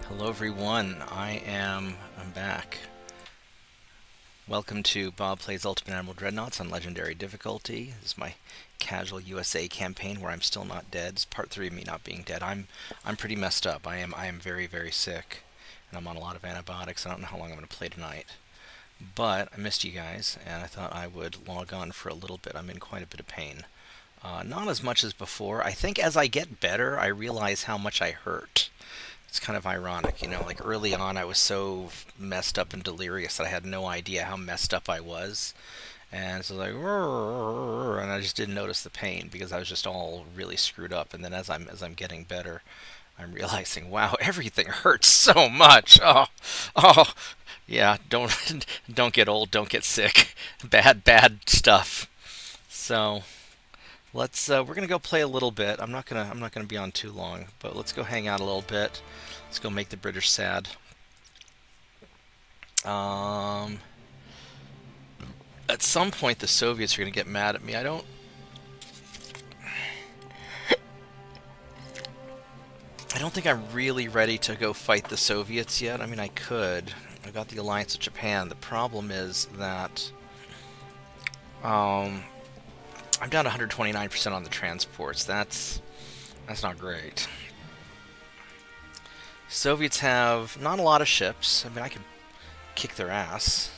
Hello everyone, I'm back. Welcome to Bob Plays Ultimate Admiral Dreadnoughts on Legendary Difficulty. This is my casual USA campaign where I'm still not dead. It's part 3 of me not being dead. I'm pretty messed up. I am very sick, and I'm on a lot of antibiotics. I don't know how long I'm going to play tonight. But I missed you guys, and I thought I would log on for a little bit. I'm in quite a bit of pain. Not as much as before. I think as I get better, I realize how much I hurt. It's kind of ironic, like early on I was so messed up and delirious that I had no idea how messed up I was. And so like, and I just didn't notice the pain because I was just all really screwed up. And then as I'm getting better, I'm realizing, wow, everything hurts so much. Oh, yeah. Don't get old. Don't get sick. Bad stuff. So we're gonna go play a little bit. I'm not gonna be on too long, but let's go hang out a little bit. Let's go make the British sad. Um, at some point, the Soviets are gonna get mad at me. I don't think I'm really ready to go fight the Soviets yet. I mean, I could. I got the alliance with Japan. The problem is that um, I'm down to 129% on the transports. That's not great. Soviets have not a lot of ships. I mean, I could kick their ass.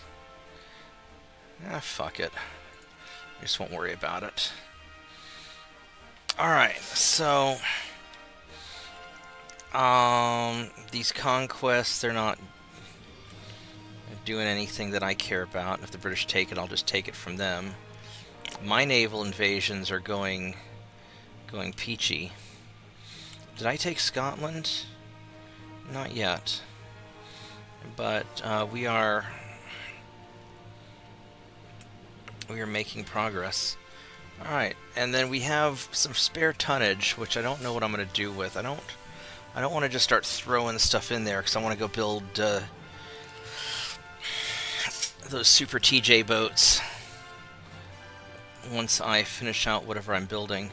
Fuck it. I just won't worry about it. Alright, so these conquests, they're not doing anything that I care about. If the British take it, I'll just take it from them. My naval invasions are going peachy. Did I take Scotland? Not yet. But we are making progress. Alright, and then we have some spare tonnage, which I don't know what I'm going to do with. I don't want to just start throwing stuff in there, because I want to go build those super TJ boats once I finish out whatever I'm building.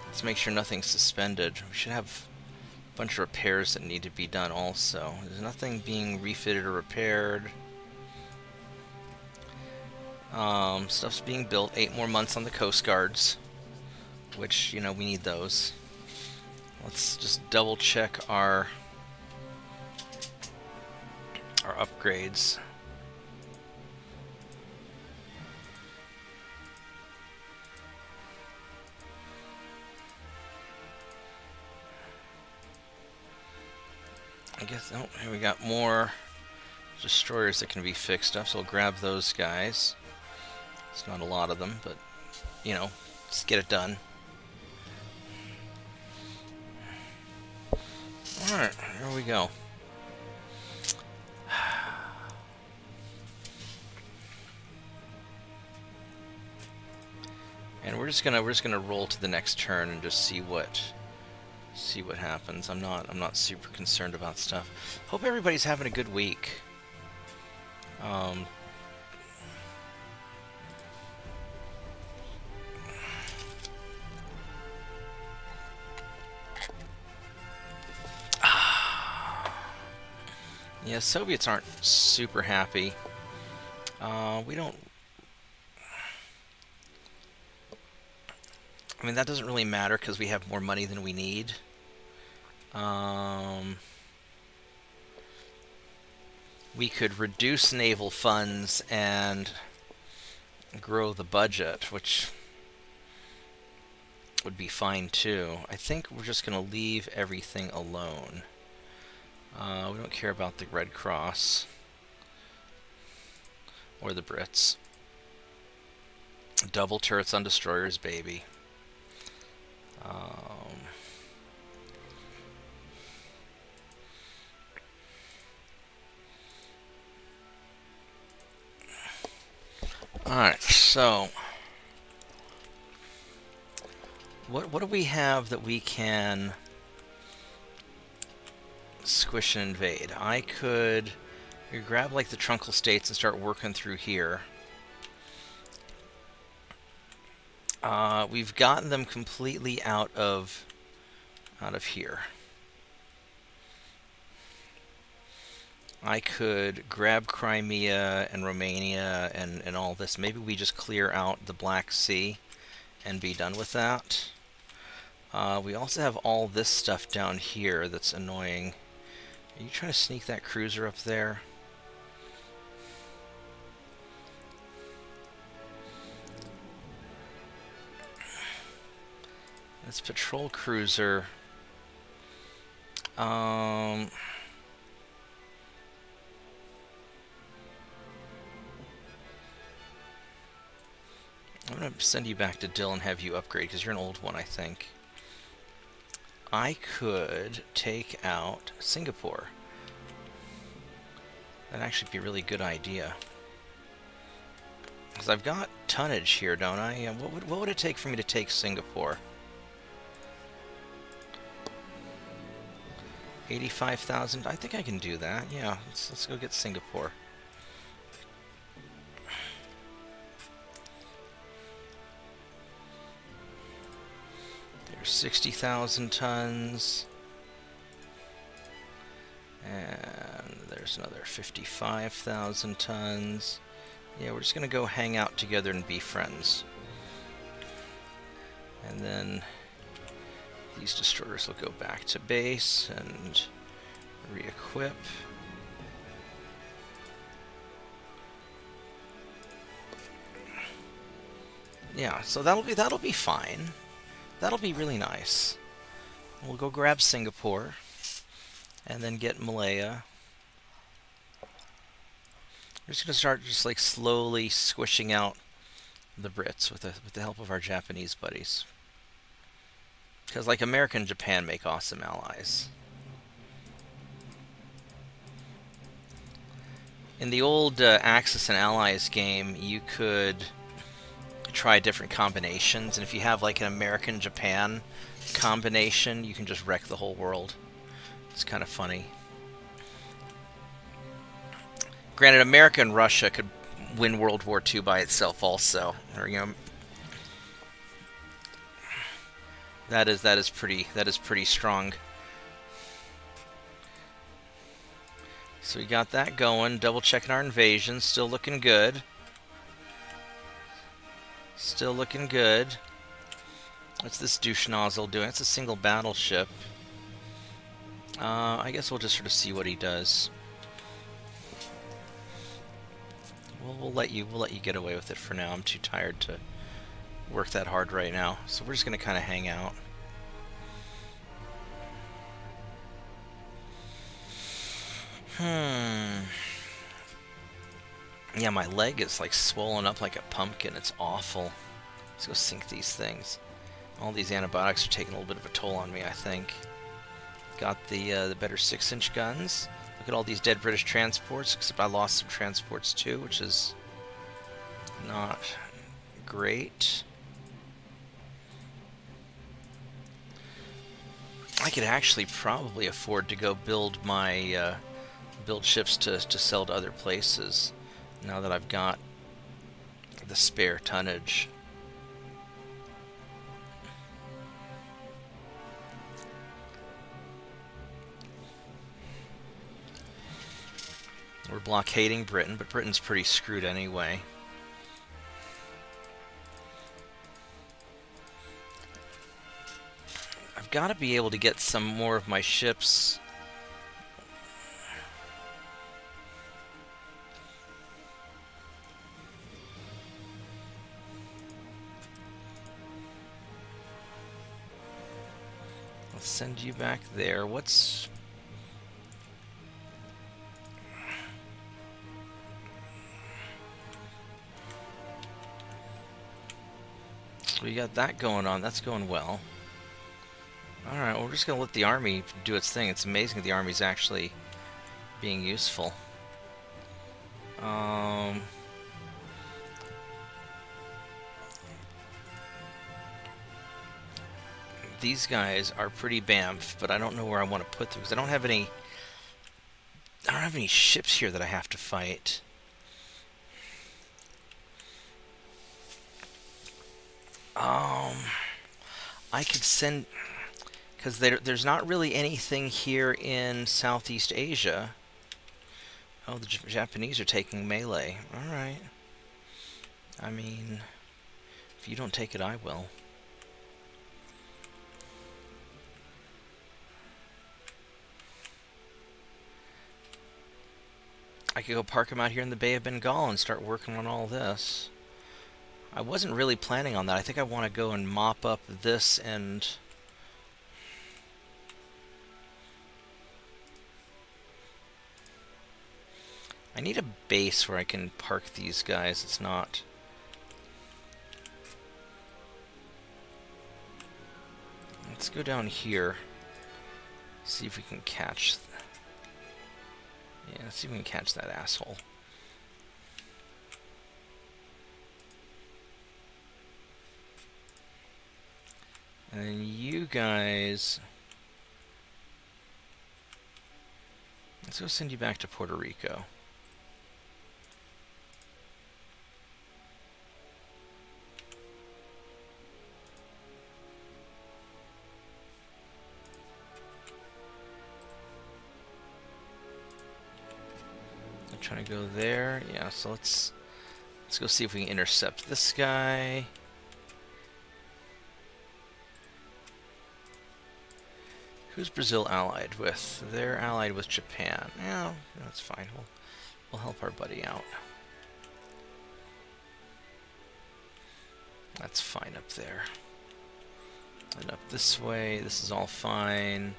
Let's make sure nothing's suspended. We should have a bunch of repairs that need to be done also. There's nothing being refitted or repaired. Stuff's being built. 8 more months on the Coast Guards, which, we need those. Let's just double check our upgrades. I guess, oh, here we got more destroyers that can be fixed up, so we'll grab those guys. It's not a lot of them, but, just get it done. Alright, here we go. And we're just gonna roll to the next turn and just see what happens. I'm not super concerned about stuff. Hope everybody's having a good week. Yeah, Soviets aren't super happy. We don't... I mean, that doesn't really matter because we have more money than we need. We could reduce naval funds and grow the budget, which would be fine too. I think we're just going to leave everything alone. We don't care about the Red Cross or the Brits. Double turrets on destroyers, baby. Alright, so what do we have that we can squish and invade? I could grab like the Trunkle States and start working through here. We've gotten them completely out of here. I could grab Crimea and Romania and all this. Maybe we just clear out the Black Sea and be done with that. We also have all this stuff down here that's annoying. Are you trying to sneak that cruiser up there? This patrol cruiser. I'm going to send you back to Dill and have you upgrade, because you're an old one, I think. I could take out Singapore. That'd actually be a really good idea. Because I've got tonnage here, don't I? What would it take for me to take Singapore? 85,000? I think I can do that. Yeah, let's go get Singapore. There's 60,000 tons. And there's another 55,000 tons. Yeah, we're just going to go hang out together and be friends. And then these destroyers will go back to base and re-equip. Yeah, so that'll be fine. That'll be really nice. We'll go grab Singapore and then get Malaya. We're just gonna start just like slowly squishing out the Brits with the help of our Japanese buddies. Because like America and Japan make awesome allies. In the old Axis and Allies game, you could try different combinations, and if you have like an American-Japan combination, you can just wreck the whole world. It's kind of funny. Granted, America and Russia could win World War II by itself also. Or, you know, that is pretty strong. So we got that going. Double checking our invasion. Still looking good. Still looking good. What's this douche nozzle doing? It's a single battleship. I guess we'll just sort of see what he does. We'll let you get away with it for now. I'm too tired to work that hard right now. So we're just gonna kind of hang out. Yeah, my leg is like swollen up like a pumpkin. It's awful. Let's go sink these things. All these antibiotics are taking a little bit of a toll on me, I think. Got the better 6-inch guns. Look at all these dead British transports, except I lost some transports too, which is not great. I could actually probably afford to go build my build ships to sell to other places now that I've got the spare tonnage. We're blockading Britain, but Britain's pretty screwed anyway. I've got to be able to get some more of my ships. Let's send you back there. What's... We got that going on. That's going well. Alright, well, we're just going to let the army do its thing. It's amazing the army's actually being useful. These guys are pretty bamf, but I don't know where I want to put them because I don't have any ships here that I have to fight. I could send, because there's not really anything here in Southeast Asia. Oh, the Japanese are taking melee. Alright. I mean, if you don't take it, I will. I could go park him out here in the Bay of Bengal and start working on all this. I wasn't really planning on that. I think I want to go and mop up this and... I need a base where I can park these guys. It's not... Let's go down here. See if we can catch... Yeah, let's see if we can catch that asshole. And then you guys... Let's go send you back to Puerto Rico. I'm trying to go there. Yeah, so let's go see if we can intercept this guy. Who's Brazil allied with? They're allied with Japan. Yeah, that's fine. We'll help our buddy out. That's fine up there. And up this way, this is all fine.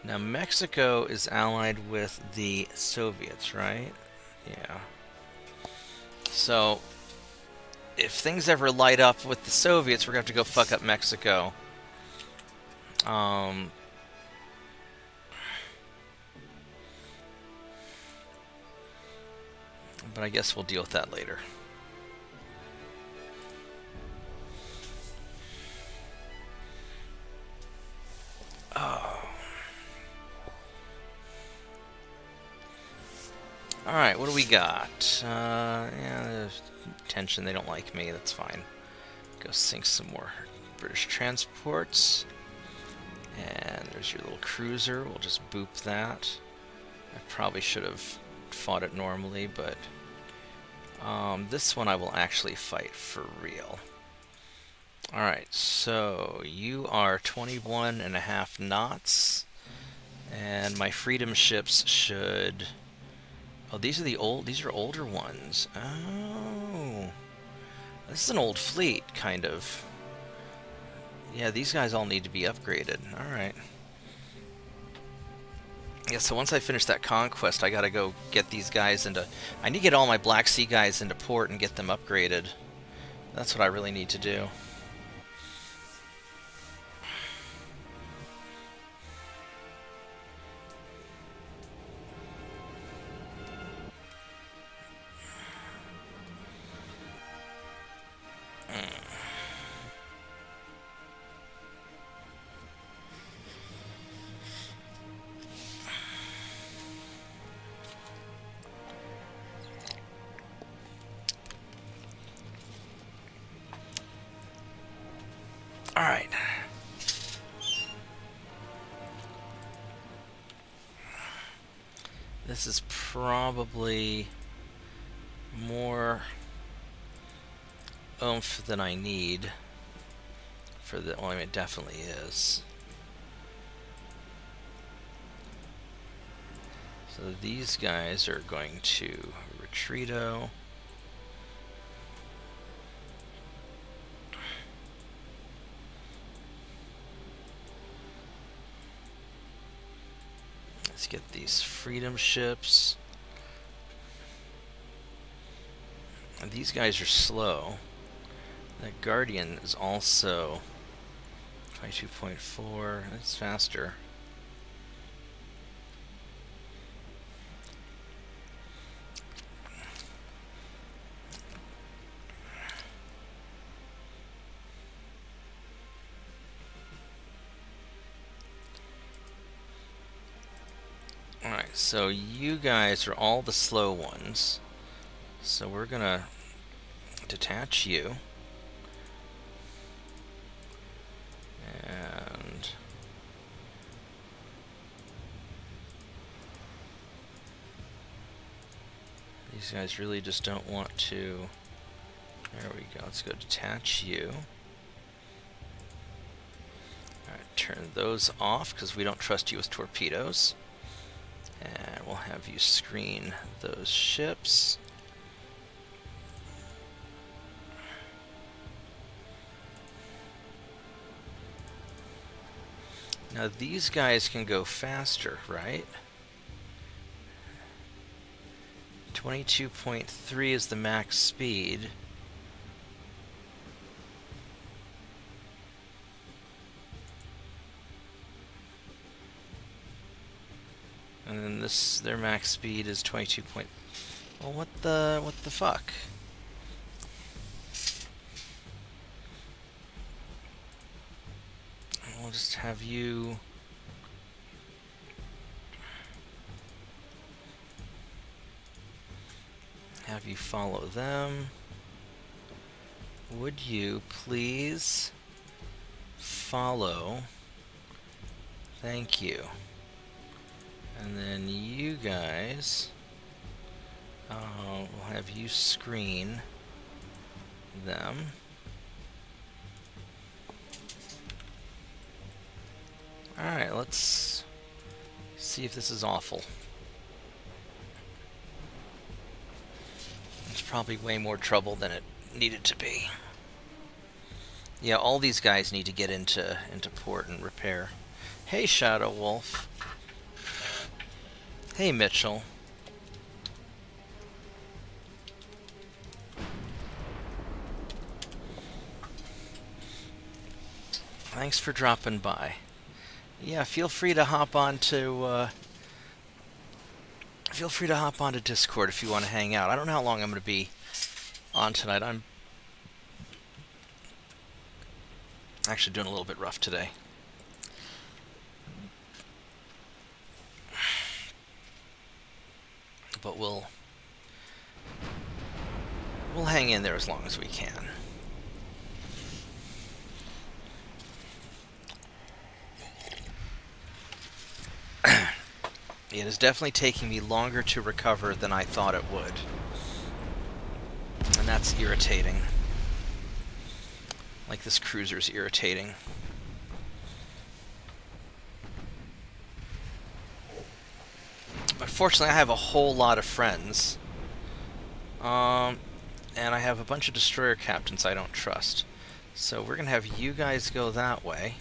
Now Mexico is allied with the Soviets, right? Yeah. So, if things ever light up with the Soviets, we're going to have to go fuck up Mexico. But I guess we'll deal with that later. Oh. Alright, what do we got? Yeah, there's tension. They don't like me. That's fine. Go sink some more British transports. And there's your little cruiser. We'll just boop that. I probably should have fought it normally, but this one I will actually fight for real. Alright, so you are 21.5 knots, and my freedom ships should... Oh, these are older ones. Oh, this is an old fleet, kind of. Yeah, these guys all need to be upgraded. Alright. Yeah, so once I finish that conquest, I gotta go get these guys into... I need to get all my Black Sea guys into port and get them upgraded. That's what I really need to do. Alright. This is probably more oomph than I need for the... Well, I mean, it definitely is. So these guys are going to retreato. Let's get these freedom ships. And these guys are slow. That Guardian is also 22.4. That's faster. Alright, so you guys are all the slow ones. So we're gonna detach you. And These guys really just don't want to... There we go. Let's go detach you. Alright, turn those off because we don't trust you with torpedoes. And we'll have you screen those ships. Now these guys can go faster, right? 22.3 is the max speed. And then their max speed is 22 point... Well, what the fuck? We'll just have you... Have you follow them. Would you please follow? Thank you. And then you guys, we'll have you screen them. Alright, let's see if this is awful. It's probably way more trouble than it needed to be. Yeah, all these guys need to get into port and repair. Hey, Shadow Wolf. Hey, Mitchell. Thanks for dropping by. Yeah, feel free to hop on to Discord if you want to hang out. I don't know how long I'm going to be on tonight. I'm actually doing a little bit rough today. But we'll hang in there as long as we can. It is definitely taking me longer to recover than I thought it would. And that's irritating. Like this cruiser's irritating. But fortunately I have a whole lot of friends. And I have a bunch of destroyer captains I don't trust. So we're going to have you guys go that way.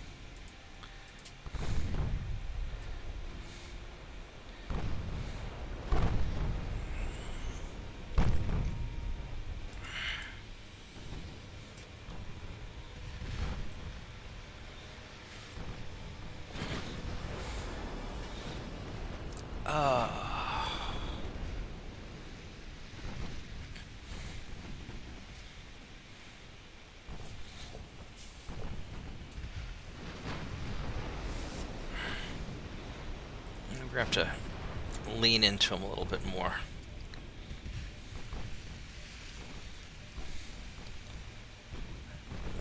We're going to have to lean into him a little bit more.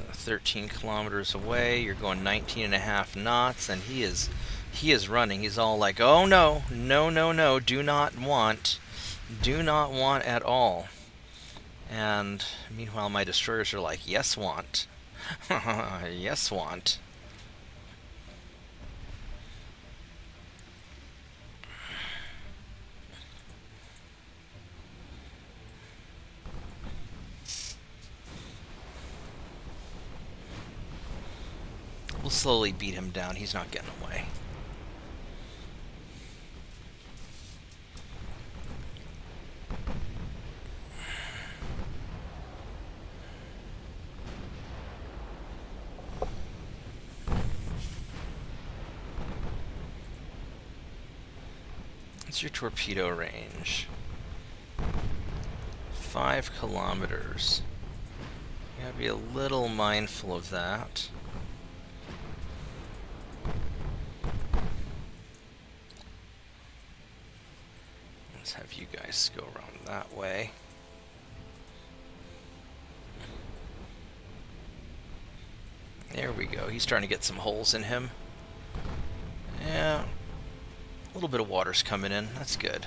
Uh, 13 kilometers away, you're going 19.5 knots, and he is running. He's all like, oh no, no, no, no, do not want at all. And meanwhile my destroyers are like, yes want. Yes want. We'll slowly beat him down. He's not getting away. What's your torpedo range? 5 kilometers. You gotta be a little mindful of that. Let's have you guys go around that way. There we go. He's starting to get some holes in him. Yeah. A little bit of water's coming in. That's good.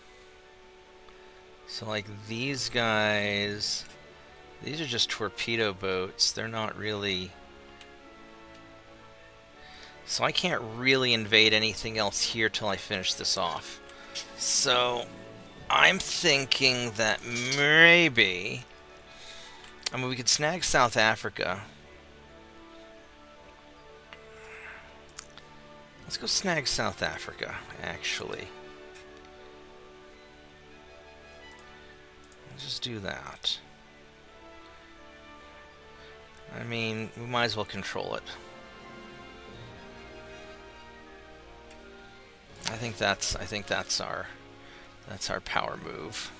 So, like, these guys... These are just torpedo boats. They're not really... So I can't really invade anything else here till I finish this off. So I'm thinking that maybe... I mean, we could snag South Africa. Let's go snag South Africa, actually. Let's just do that. I mean, we might as well control it. I think that's our power move.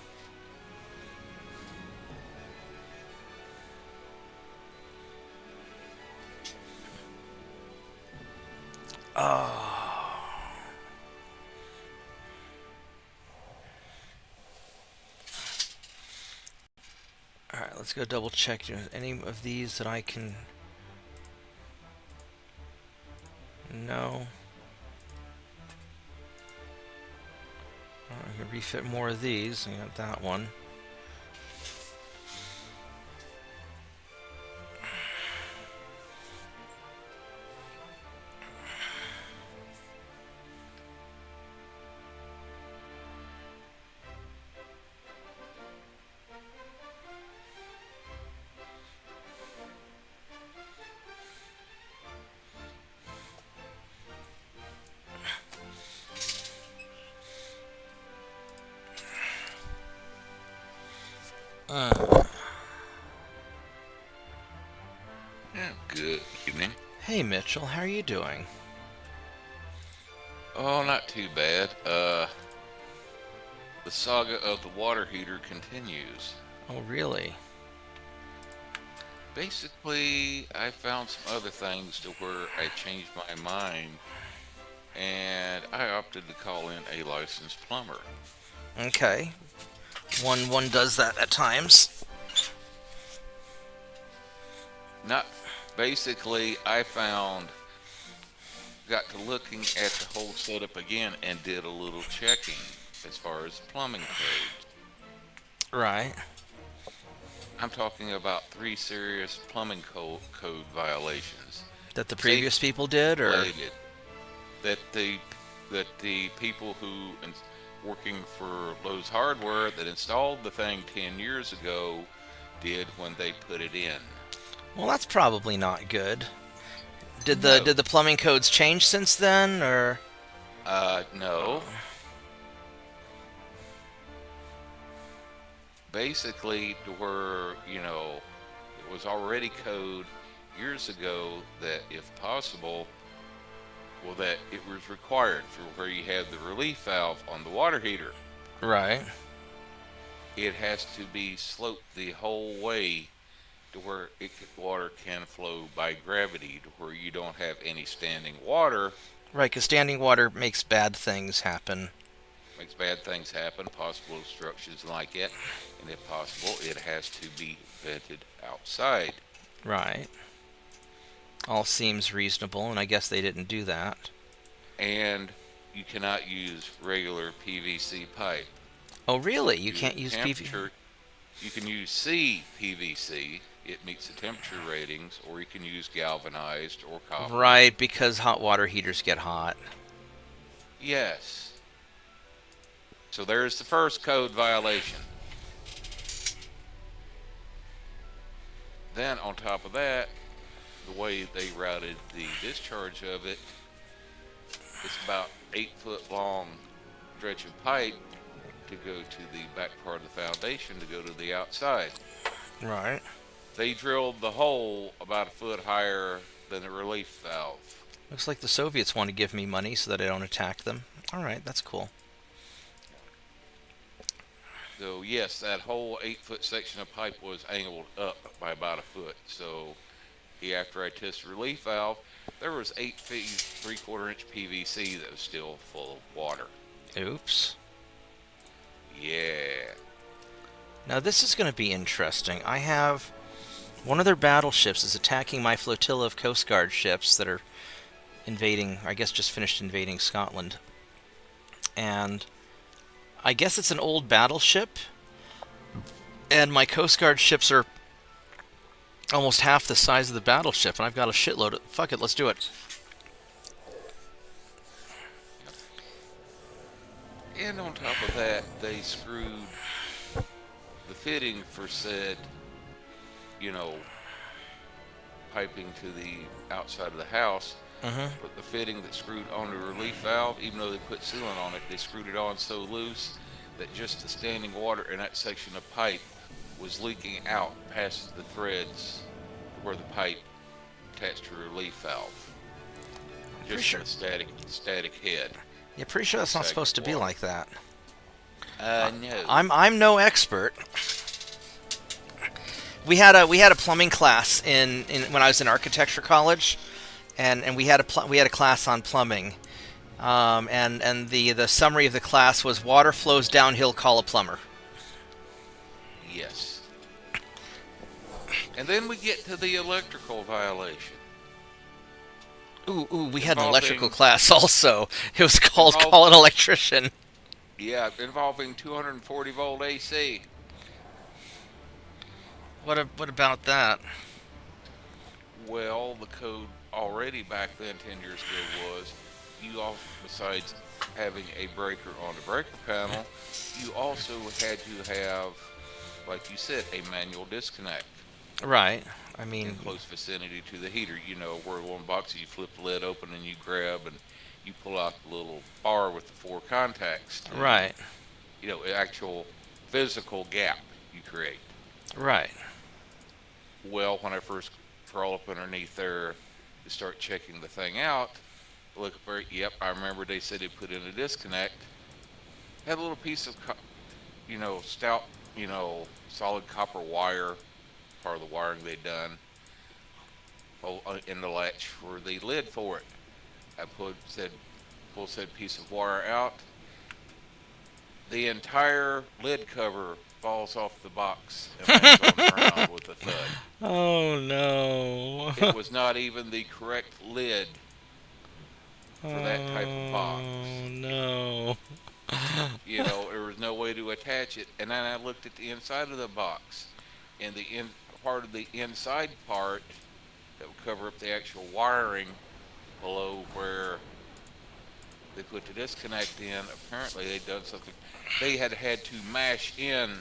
Oh. Alright, let's go double check any of these that I can... No. I can refit more of these. I got that one. Yeah, good evening. Hey Mitchell, how are you doing? Oh, not too bad. The saga of the water heater continues. Oh, really? Basically, I found some other things to where I changed my mind, and I opted to call in a licensed plumber. Okay. One does that at times. Not basically, I got to looking at the whole setup again and did a little checking as far as plumbing codes. Right. I'm talking about 3 serious plumbing code violations. That the previous people did, or Related. That the people who working for Lowe's Hardware that installed the thing 10 years ago did when they put it in. well, that's probably not good. Did No. the plumbing codes change since then, or? No. Basically, to where, it was already code years ago that if possible, well, that it was required for where you have the relief valve on the water heater. Right. It has to be sloped the whole way to where water can flow by gravity, to where you don't have any standing water. Right, because standing water makes bad things happen. Makes bad things happen, possible obstructions like that, and if possible, it has to be vented outside. Right. All seems reasonable, and I guess they didn't do that. And you cannot use regular PVC pipe. Oh, really? You can't use PVC? You can use CPVC. It meets the temperature ratings, or you can use galvanized or copper. Right, because hot water heaters get hot. Yes. So there's the first code violation. Then on top of that, the way they routed the discharge of it, it's about 8-foot long stretch of pipe to go to the back part of the foundation to go to the outside. Right. They drilled the hole about a foot higher than the relief valve. Looks like the Soviets want to give me money so that I don't attack them. Alright, that's cool. So yes, that whole 8-foot section of pipe was angled up by about a foot. So after I tested the relief valve, there was 8 feet 3/4 inch PVC that was still full of water. Oops. Yeah. Now this is going to be interesting. I have one of their battleships is attacking my flotilla of Coast Guard ships that are invading, I guess just finished invading Scotland. And I guess it's an old battleship, And my Coast Guard ships are almost half the size of the battleship, and I've got a shitload of... Fuck it, let's do it. And on top of that, they screwed the fitting for said, you know, piping to the outside of the house. But the fitting that screwed on the relief valve, even though they put sealant on it, they screwed it on so loose that just the standing water in that section of pipe was leaking out past the threads where the pipe attached to the relief valve. Just sure. a static head. Yeah, pretty sure that's not supposed to be like that. No. I'm no expert. We had a plumbing class in when I was in architecture college, and we had a class on plumbing, and the summary of the class was water flows downhill, call a plumber. Yes. And then we get to the electrical violation. Ooh, we had an electrical class also. It was called Call an Electrician. Yeah, involving 240 volt AC. What about that? Well, the code already back then, 10 years ago, was you also, besides having a breaker on the breaker panel, you also had to have, like you said, a manual disconnect. Right. I mean, in close vicinity to the heater, you know, where one box you flip the lid open and you grab and you pull out the little bar with the 4 contacts. Right. You know, actual physical gap you create. Right. Well, when I first crawl up underneath there to start checking the thing out, look for it. Yep, I remember they said they put in a disconnect. Had a little piece of, stout, solid copper wire, part of the wiring they'd done, in the latch for the lid for it. I pulled said piece of wire out. The entire lid cover falls off the box and lands on the ground with a thud. Oh no. It was not even the correct lid for that type of box. Oh no. You know, there was no way to attach it. And then I looked at the inside of the box, and part of the inside part that would cover up the actual wiring below where they put the disconnect in. Apparently they'd done something. They had to mash in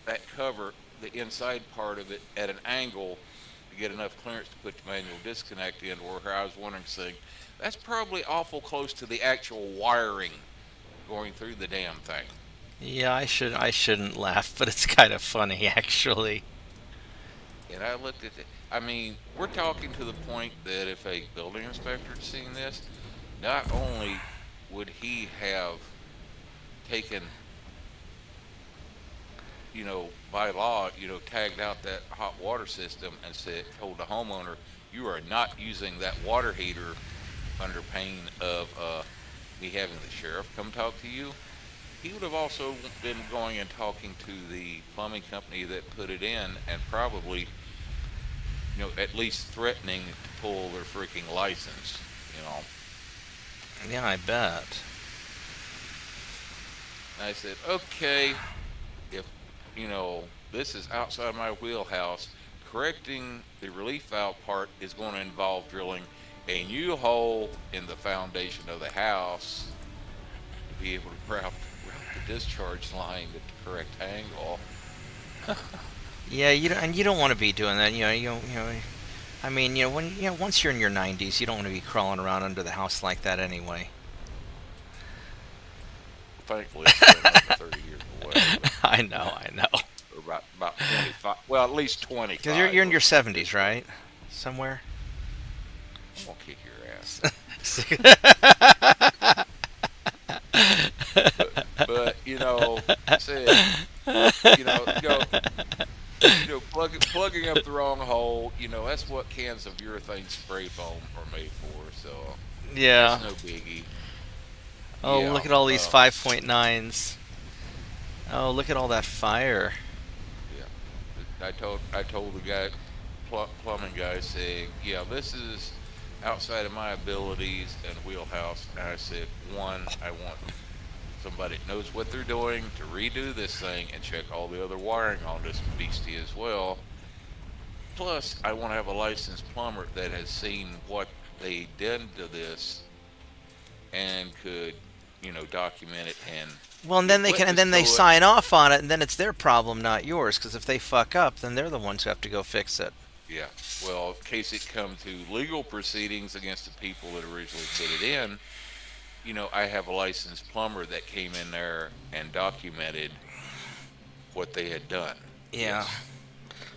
that cover, the inside part of it, at an angle to get enough clearance to put the manual disconnect in, where I was wondering, saying, that's probably awful close to the actual wiring going through the damn thing. Yeah, I shouldn't laugh, but it's kind of funny actually. And I looked at it. I mean, we're talking to the point that if a building inspector had seen this, not only would he have taken, by law, tagged out that hot water system and told the homeowner, you are not using that water heater under pain of me having the sheriff come talk to you. He would have also been going and talking to the plumbing company that put it in, and probably, at least threatening to pull their freaking license, Yeah, I bet. And I said, okay, if, this is outside my wheelhouse, correcting the relief valve part is going to involve drilling a new hole in the foundation of the house to be able to route the discharge line at the correct angle. Yeah, you don't want to be doing that. I mean, once you're in your 90s, you don't want to be crawling around under the house like that anyway. Thankfully, it's been over 30 years away. I know. Or about 25. Well, at least 25. Because you're in your 70s, right? Somewhere. I'm gonna kick your ass. but plugging up the wrong hole. That's what cans of urethane spray foam are made for. So yeah, it's no biggie. Oh, Yeah, look at all these 5.9s. Oh, look at all that fire. Yeah, I told the guy, plumbing guy, saying, yeah, this is outside of my abilities and wheelhouse. And I said, one, I want somebody that knows what they're doing to redo this thing and check all the other wiring on this beastie as well. Plus, I want to have a licensed plumber that has seen what they did to this and could, document it and Well, and then give they can, and witness then they to it. sign off on it, and then it's their problem, not yours. Because if they fuck up, then they're the ones who have to go fix it. Yeah. Well, in case it come to legal proceedings against the people that originally put it in, I have a licensed plumber that came in there and documented what they had done. Yeah. Yes.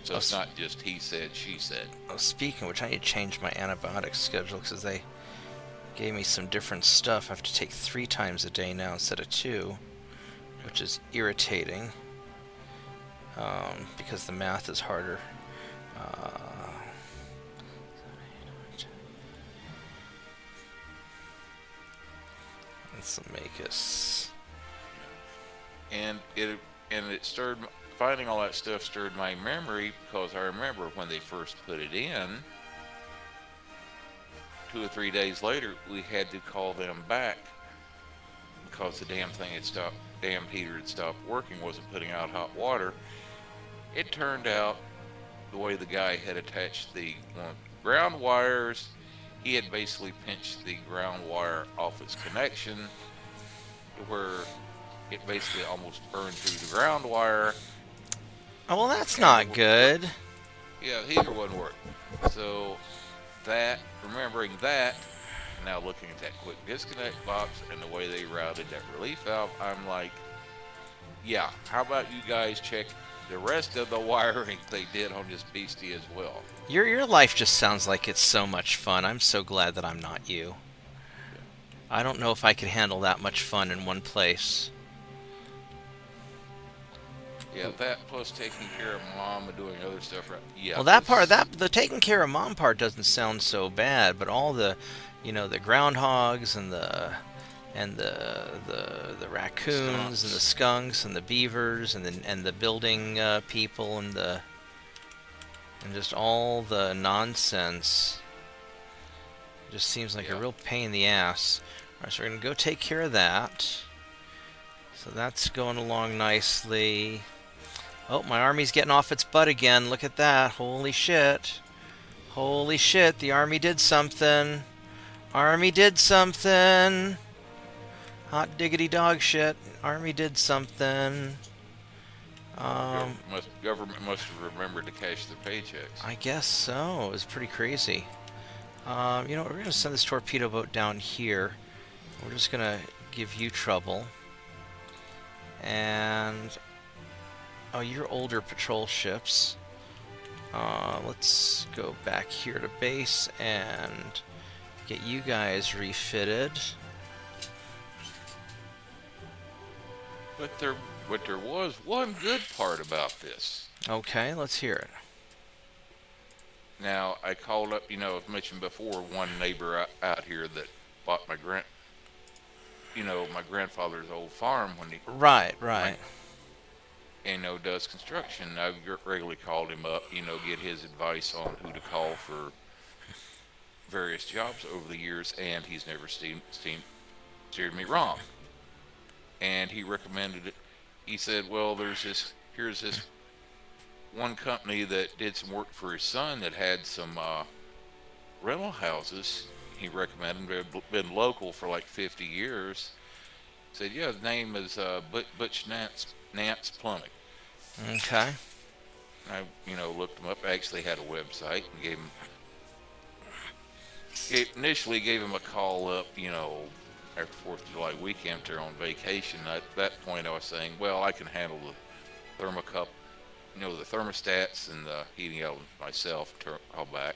So it's not just he said, she said. Well, speaking of which, I need to change my antibiotic schedule because they gave me some different stuff. I have to take 3 times a day now instead of 2, which is irritating because the math is harder. Let's make us. And it stirred, finding all that stuff stirred my memory, because I remember when they first put it in, 2 or 3 days later, we had to call them back because the damn thing had stopped, damn heater had stopped working, wasn't putting out hot water. It turned out the way the guy had attached the ground wires, he had basically pinched the ground wire off its connection to where it basically almost burned through the ground wire. Oh, well, that's not good. Yeah, the heater wouldn't work. So remembering that, now looking at that quick disconnect box and the way they routed that relief valve, I'm like, yeah, how about you guys check the rest of the wiring they did on this beastie as well? Your life just sounds like it's so much fun. I'm so glad that I'm not you. I don't know if I could handle that much fun in one place. Yeah, that plus taking care of mom and doing other stuff. Right? Yeah. Well, that part, the taking care of mom part doesn't sound so bad, but all the, the groundhogs and the raccoons and the skunks and the beavers and the building people and just all the nonsense just seems like a real pain in the ass. All right, so we're gonna go take care of that. So that's going along nicely. Oh, my army's getting off its butt again. Look at that. Holy shit. Holy shit, the army did something. Army did something. Hot diggity dog shit. Army did something. Government must have remembered to cash their paychecks. I guess so. It was pretty crazy. We're going to send this torpedo boat down here. We're just going to give you trouble. And your older patrol ships. Let's go back here to base and get you guys refitted. But there was one good part about this. Okay, let's hear it. Now, I called up, I've mentioned before, one neighbor out here that bought my grandfather's old farm when he Right. does construction. I've regularly called him up, get his advice on who to call for various jobs over the years, and he's never steered me wrong. And he recommended it. He said, well, here's this one company that did some work for his son that had some rental houses. He recommended them. They've been local for like 50 years. Said, yeah, the name is Butch Nance Plumbing. Okay. I, looked them up. I actually had a website and initially gave him a call up, after 4th of July weekend, they're on vacation. At that point, I was saying, well, I can handle the thermocouple, the thermostats and the heating element myself. Call back.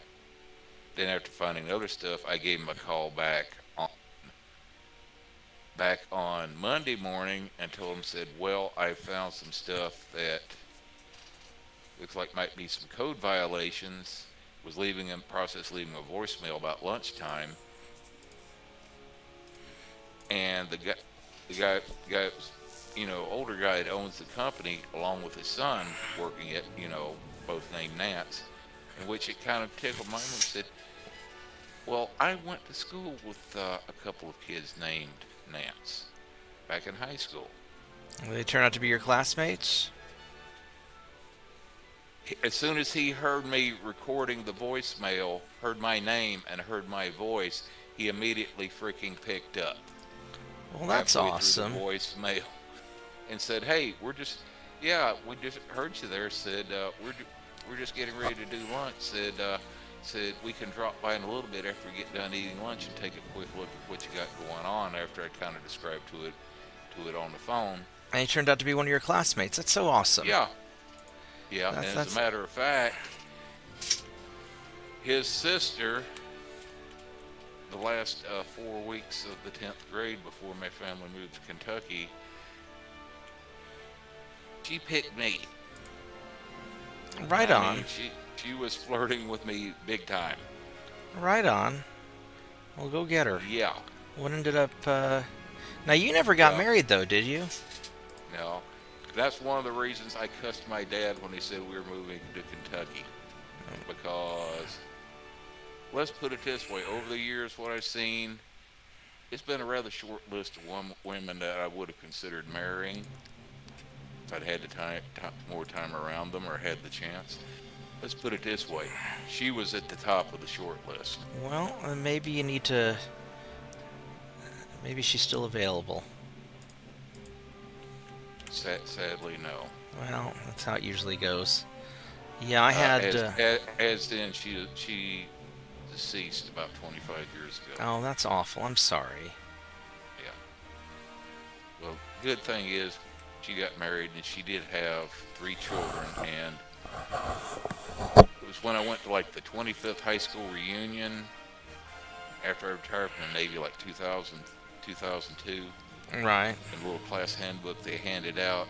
Then after finding other stuff, I gave him a call back on Monday morning and told him, said, well, I found some stuff that looks like might be some code violations. Was leaving a voicemail about lunchtime. And the guy, older guy that owns the company, along with his son, working it, both named Nance, in which it kind of tickled my memory. Said, well, I went to school with a couple of kids named Nance. back in high school. They turn out to be your classmates? As soon as he heard me recording the voicemail, heard my name and heard my voice, he immediately freaking picked up Well, that's halfway through the awesome. voicemail and said, "Hey, yeah, we just heard you there." Said, we're just getting ready to do lunch." Said we can drop by in a little bit after we get done eating lunch and take a quick look at what you got going on. After I kind of described to it on the phone. And he turned out to be one of your classmates. That's so awesome. Yeah, yeah. That's And as a that's matter of fact, his sister, the last 4 weeks of the 10th grade before my family moved to Kentucky, she picked me. right I on. mean, she was flirting with me big time. Right on. Well, go get her. Yeah. What ended up? Now you never got Well, married though, did you? no. That's one of the reasons I cussed my dad when he said we were moving to Kentucky. Because, let's put it this way, over the years, what I've seen, it's been a rather short list of women that I would have considered marrying if I'd had the more time around them or had the chance. Let's put it this way, she was at the top of the short list. Well, maybe you need to. Maybe she's still available. Sadly, no. Well, that's how it usually goes. Yeah, I had. As then she deceased about 25 years ago. Oh, that's awful. I'm sorry. Yeah. Well, good thing is she got married and she did have 3 children, and it was when I went to like the 25th high school reunion after I retired from the Navy, like 2000, 2002. Right. And a little class handbook they handed out,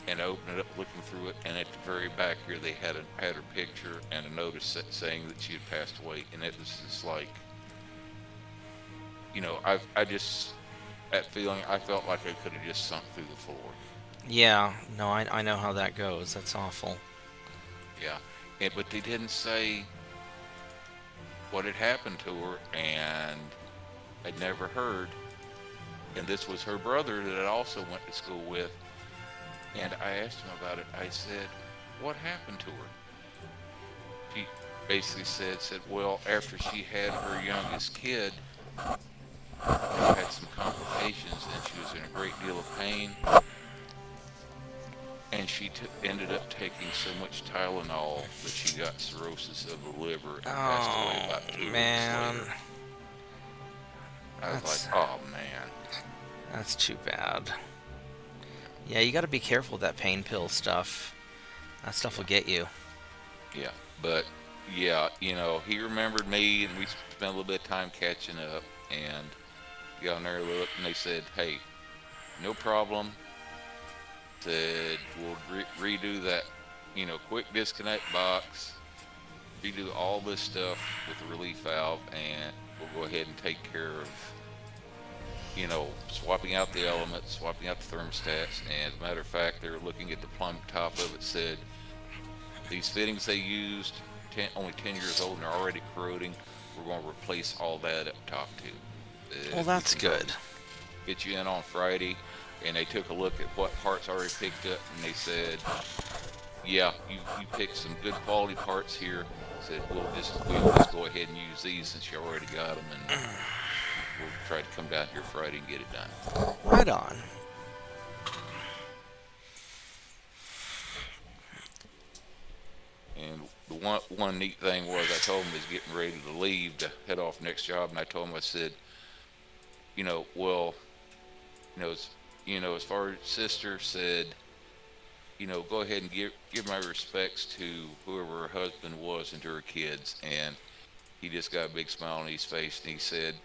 and I opened it up looking through it, and at the very back here they had her picture and a notice saying that she had passed away, and it was just like, I just, that feeling, I felt like I could have just sunk through the floor. Yeah. No, I know how that goes. That's awful. Yeah. But they didn't say what had happened to her, and I'd never heard. And this was her brother that I also went to school with. And I asked him about it. I said, "What happened to her?" She basically said, "Well, after she had her youngest kid, she had some complications and she was in a great deal of pain. And she ended up taking so much Tylenol that she got cirrhosis of the liver and passed away about 2 man. weeks later." I was That's like, "Oh, man." that's too bad. Yeah, you got to be careful with that pain pill stuff. That stuff will get you. Yeah, but yeah, he remembered me, and we spent a little bit of time catching up. And got on there, looked, and they said, "Hey, no problem." Said we'll redo that, quick disconnect box, redo all this stuff with the relief valve, and we'll go ahead and take care of, swapping out the elements, swapping out the thermostats. And as a matter of fact, they were looking at the plumb top of it, said these fittings they used, only 10 years old and they're already corroding. We're going to replace all that up top too. Well, that's good. Get you in on Friday. And they took a look at what parts already picked up, and they said, "Yeah, you picked some good quality parts here." Said we'll just go ahead and use these since you already got them, and we'll try to come down here Friday and get it done. Right on. And the one neat thing was, I told him he's getting ready to leave to head off next job, and I told him, I said, well, as far as sister said, go ahead and give my respects to whoever her husband was and to her kids. And he just got a big smile on his face, and he said,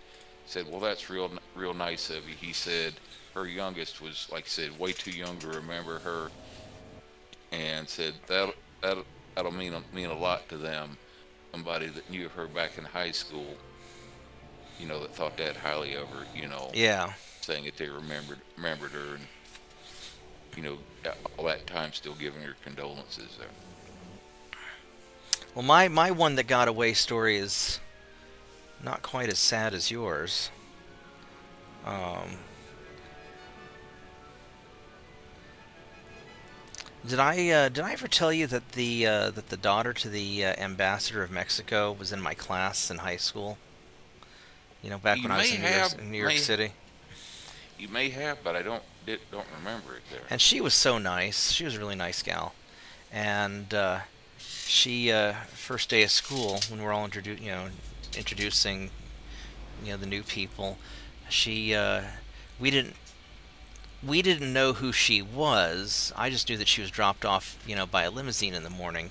"Well, that's real nice of you." He said her youngest was, like I said, way too young to remember her, and said that'll mean a lot to them. Somebody that knew her back in high school, that thought that highly of her, Yeah. saying that they remembered her, and all that time still giving her condolences there. Well, my one that got away story is not quite as sad as yours. did I ever tell you that the daughter to the ambassador of Mexico was in my class in high school? Back You when I was may in New York have, in New York may City. you may have, but I don't remember it there. And she was so nice. She was a really nice gal. And she first day of school when we're all introducing the new people, she we didn't we didn't know who she was. I just knew that she was dropped off by a limousine in the morning.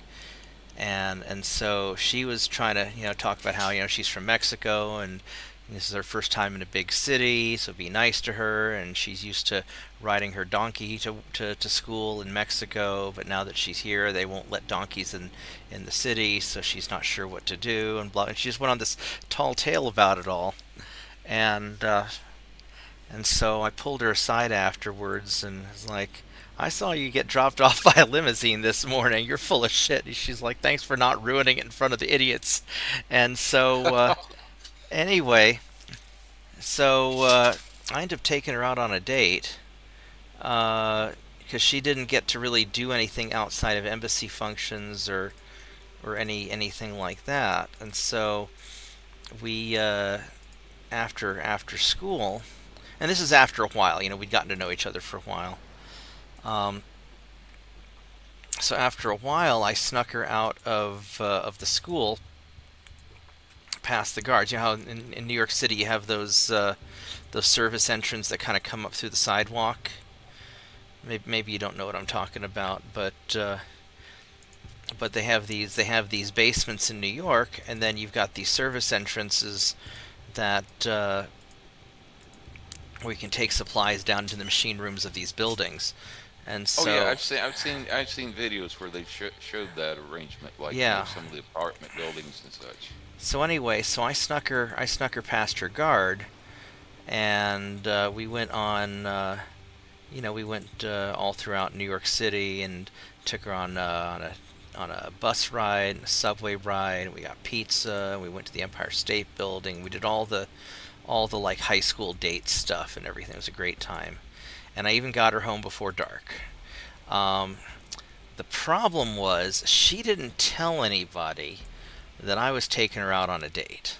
And so she was trying to talk about how she's from Mexico, and this is her first time in a big city, so be nice to her, and she's used to riding her donkey to school in Mexico, but now that she's here they won't let donkeys in the city, so she's not sure what to do, and blah, and she just went on this tall tale about it all. And uh, and so I pulled her aside afterwards and was like, I saw you get dropped off by a limousine this morning. You're full of shit. And she's like, thanks for not ruining it in front of the idiots. And so, anyway, so I ended up taking her out on a date because she didn't get to really do anything outside of embassy functions or anything like that. And so we after school, and this is after a while. We'd gotten to know each other for a while. Um, so after a while, I snuck her out of the school, past the guards. You know how in New York City you have those service entrances that kind of come up through the sidewalk. Maybe you don't know what I'm talking about, but they have these basements in New York, and then you've got these service entrances that where you can take supplies down to the machine rooms of these buildings. And Oh yeah, so, I've seen videos where they've showed that arrangement, like yeah. some of the apartment buildings and such. So anyway, so I snuck her past her guard, and we went all throughout New York City and took her on a bus ride, and a subway ride. And we got pizza. And we went to the Empire State Building. We did all the like high school date stuff and everything. It was a great time, and I even got her home before dark. Um, the problem was she didn't tell anybody that I was taking her out on a date,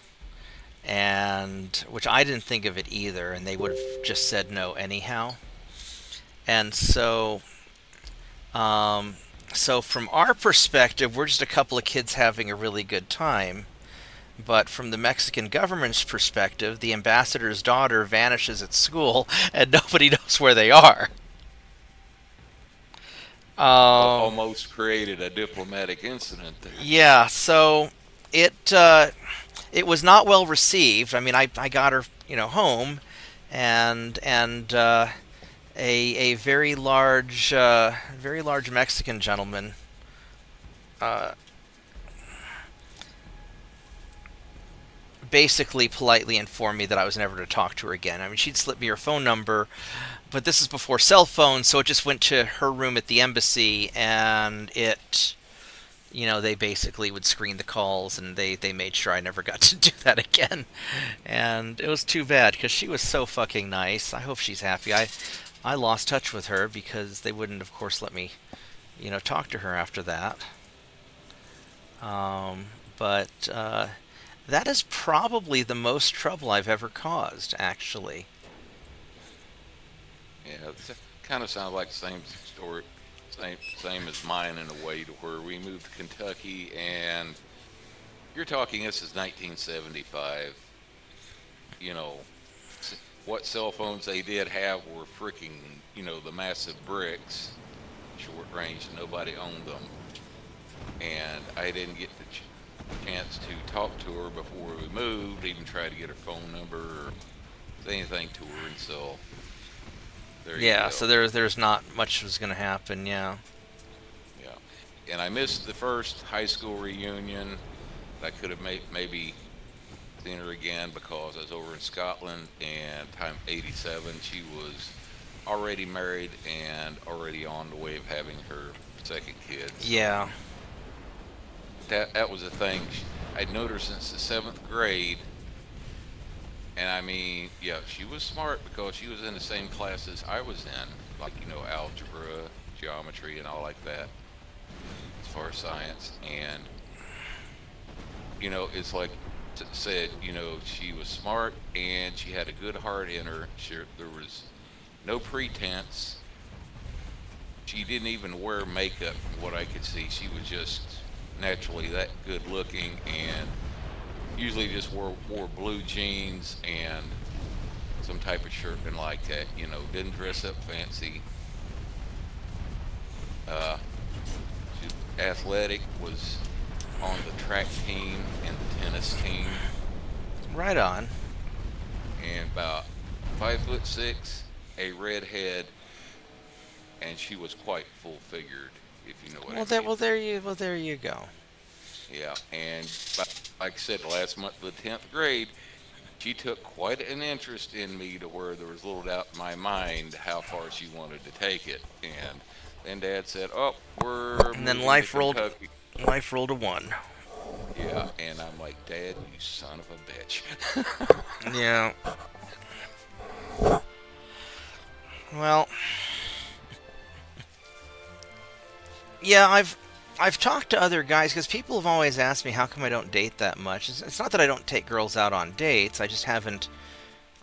and which I didn't think of it either, and they would have just said no anyhow. And so from our perspective, we're just a couple of kids having a really good time. But from the Mexican government's perspective, the ambassador's daughter vanishes at school and nobody knows where they are. Um, Almost created a diplomatic incident there. yeah, so it was not well received. I mean, I got her home, and a very large Mexican gentleman uh, basically politely informed me that I was never to talk to her again. I mean, she'd slipped me her phone number, but this is before cell phones, so it just went to her room at the embassy, and they basically would screen the calls, and they made sure I never got to do that again. And it was too bad because she was so fucking nice. I hope she's happy. I lost touch with her because they wouldn't, of course, let me talk to her after that. But that is probably the most trouble I've ever caused, actually. Yeah, it kind of sounds like the same story, same as mine in a way, to where we moved to Kentucky, and you're talking this is 1975. You know, what cell phones they did have were freaking, the massive bricks, short range. Nobody owned them, and I didn't get the chance to talk to her before we moved, even try to get her phone number or say anything to her. And so there you Yeah, go. so there's not much was gonna happen. Yeah. Yeah, and I missed the first high school reunion. I could have maybe seen her again because I was over in Scotland, and time '87 she was already married and already on the way of having her second kid. So Yeah. that was a thing. I'd known her since the seventh grade, and I mean, yeah, she was smart because she was in the same classes I was in, like algebra. geometry and all like that, as far as science. And it's like said, she was smart and she had a good heart in her. There was no pretense. She didn't even wear makeup, from what I could see. She was just naturally that good looking, and usually just wore blue jeans and some type of shirt and like that. Didn't dress up fancy. Uh, she athletic, was on the track team and the tennis team, Right on. and about 5'6", a redhead, and she was quite full figured, if you know what I mean. There you go. Yeah, and like I said, last month, the 10th grade, she took quite an interest in me to where there was little doubt in my mind how far she wanted to take it. And then Dad said, "Oh, we're And then moving to Kentucky." life rolled a one. Yeah, and I'm like, "Dad, you son of a bitch." Yeah. Well, yeah, I've talked to other guys because people have always asked me how come I don't date that much. It's not that I don't take girls out on dates. I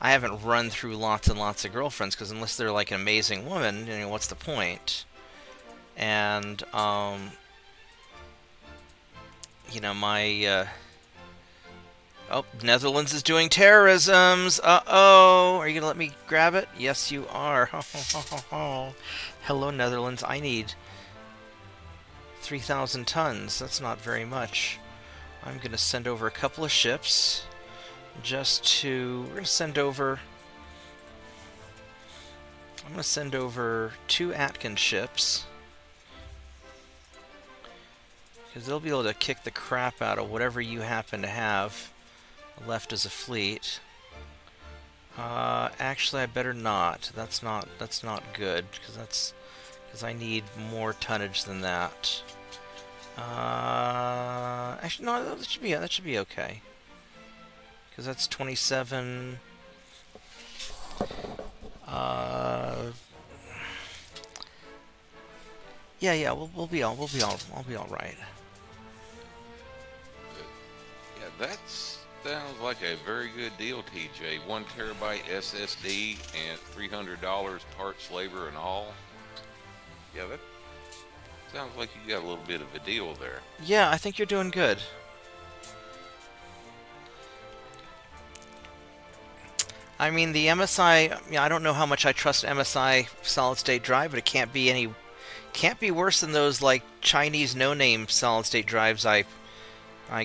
haven't run through lots and lots of girlfriends because unless they're like an amazing woman, what's the point? And my oh, Netherlands is doing terrorisms. Uh-oh. Are you going to let me grab it? Yes, you are. Hello, Netherlands. I need 3,000 tons. That's not very much. I'm going to send over a couple of ships. We're going to send over... I'm going to send over 2 Atkin ships. Because they'll be able to kick the crap out of whatever you happen to have left as a fleet. Actually, I better not. That's not good, because I need more tonnage than that. Actually, no, that should be okay. Because that's 27. Yeah, I'll be all right. Yeah, that sounds like a very good deal, TJ. 1 terabyte SSD and $300 parts, labor, and all. Yeah, that sounds like you got a little bit of a deal there. Yeah, I think you're doing good. I mean, the MSI, I don't know how much I trust MSI solid state drive, but it can't be worse than those like Chinese no-name solid state drives I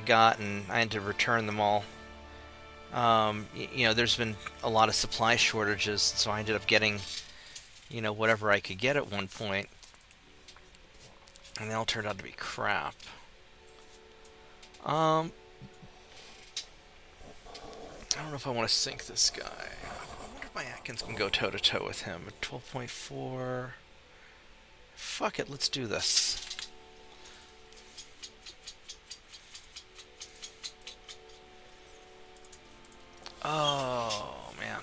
got, and I had to return them all. There's been a lot of supply shortages, so I ended up getting, whatever I could get at one point, and they all turned out to be crap. I don't know if I want to sink this guy. I wonder if my Atkins can go toe-to-toe with him. At 12.4... Fuck it, let's do this. Oh, man.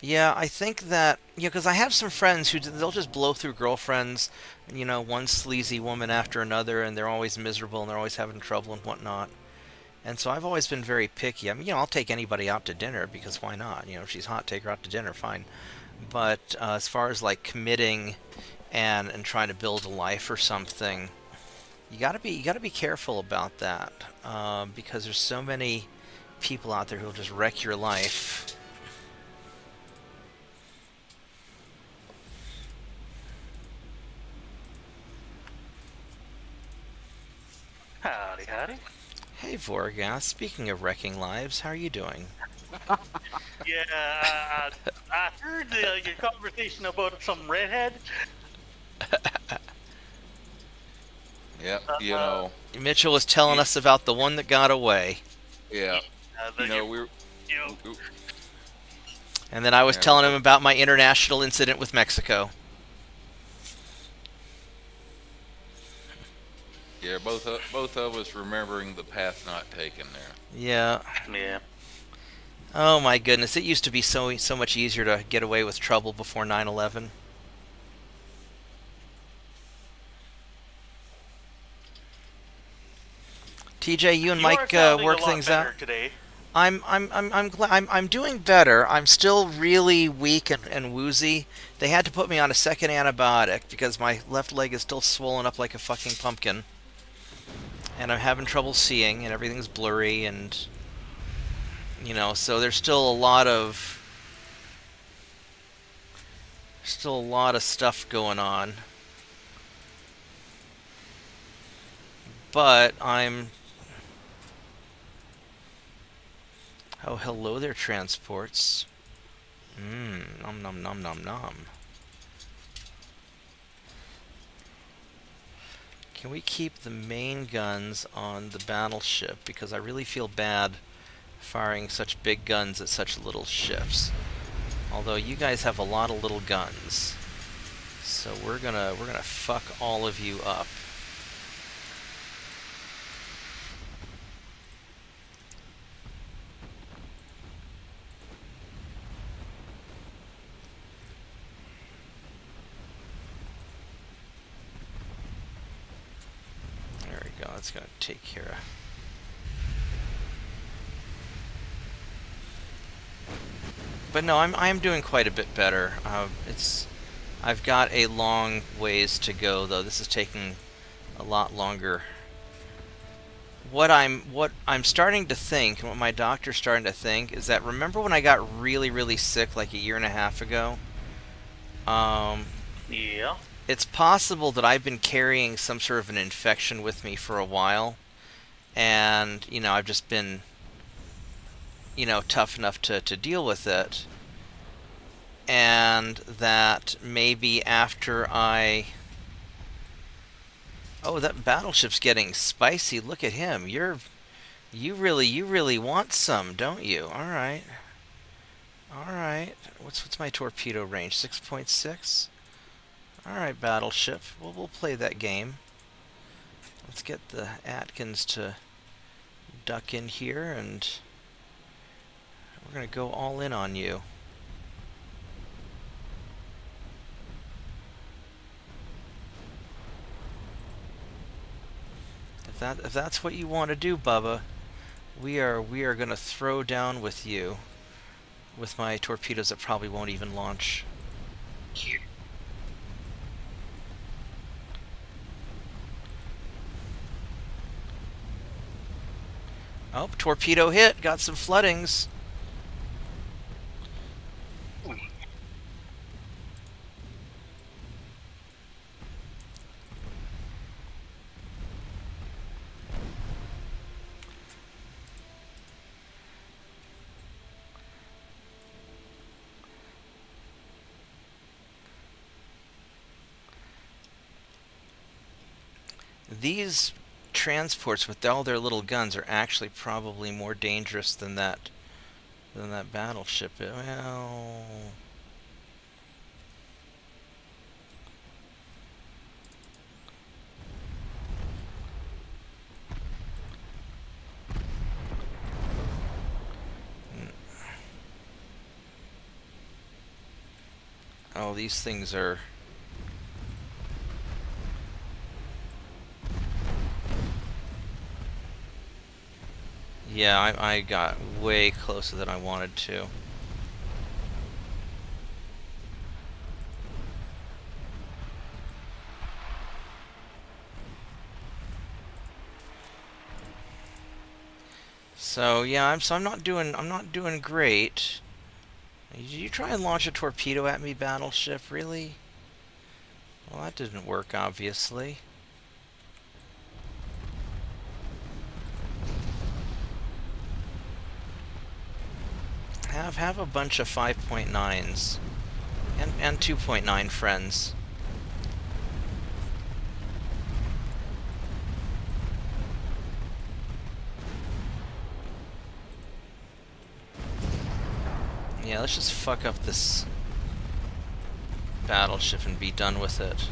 Yeah, I think that... because I have some friends who they'll just blow through girlfriends, one sleazy woman after another, and they're always miserable, and they're always having trouble and whatnot. And so I've always been very picky. I mean, I'll take anybody out to dinner because why not? If she's hot, take her out to dinner, fine. But as far as like committing and trying to build a life or something, you gotta be careful about that because there's so many people out there who'll just wreck your life. Howdy, howdy. Hey, Vorgas. Speaking of wrecking lives, how are you doing? Yeah, I heard your conversation about some redhead. Yeah, Mitchell was telling us about the one that got away. Yeah, You, And then I was telling him about my international incident with Mexico. Yeah, both of us remembering the path not taken there. Yeah. yeah. Oh my goodness, it used to be so much easier to get away with trouble before 9/11. TJ, you and You are Mike sounding work a lot things better out. today. I'm doing better. I'm still really weak and woozy. They had to put me on a second antibiotic because my left leg is still swollen up like a fucking pumpkin, and I'm having trouble seeing, and everything's blurry, and so there's still a lot of stuff going on. But oh, hello there, transports. Nom nom nom nom nom. Can we keep the main guns on the battleship? Because I really feel bad firing such big guns at such little ships. Although you guys have a lot of little guns. So we're gonna fuck all of you up. There we go, that's gonna take care of. But no, I am doing quite a bit better. I've got a long ways to go, though. This is taking a lot longer. What I'm starting to think, and what my doctor's starting to think, is that remember when I got really, really sick like a year and a half ago? Yeah. It's possible that I've been carrying some sort of an infection with me for a while, and I've just been tough enough to deal with it, and that maybe after oh, that battleship's getting spicy. Look at him. You really want some, don't you? All right. What's my torpedo range? 6.6. All right, battleship. We'll play that game. Let's get the Atkins to duck in here, and we're gonna go all in on you. If that's what you want to do, Bubba, we are gonna throw down with you with my torpedoes that probably won't even launch. Oh, torpedo hit. Got some floodings. These transports with all their little guns are actually probably more dangerous than that battleship. Well, oh, these things are. Yeah, I got way closer than I wanted to. So yeah, I'm not doing great. Did you try and launch a torpedo at me, battleship? Really? Well, that didn't work, obviously. Have a bunch of 5.9s and 2.9 friends. Yeah, let's just fuck up this battleship and be done with it.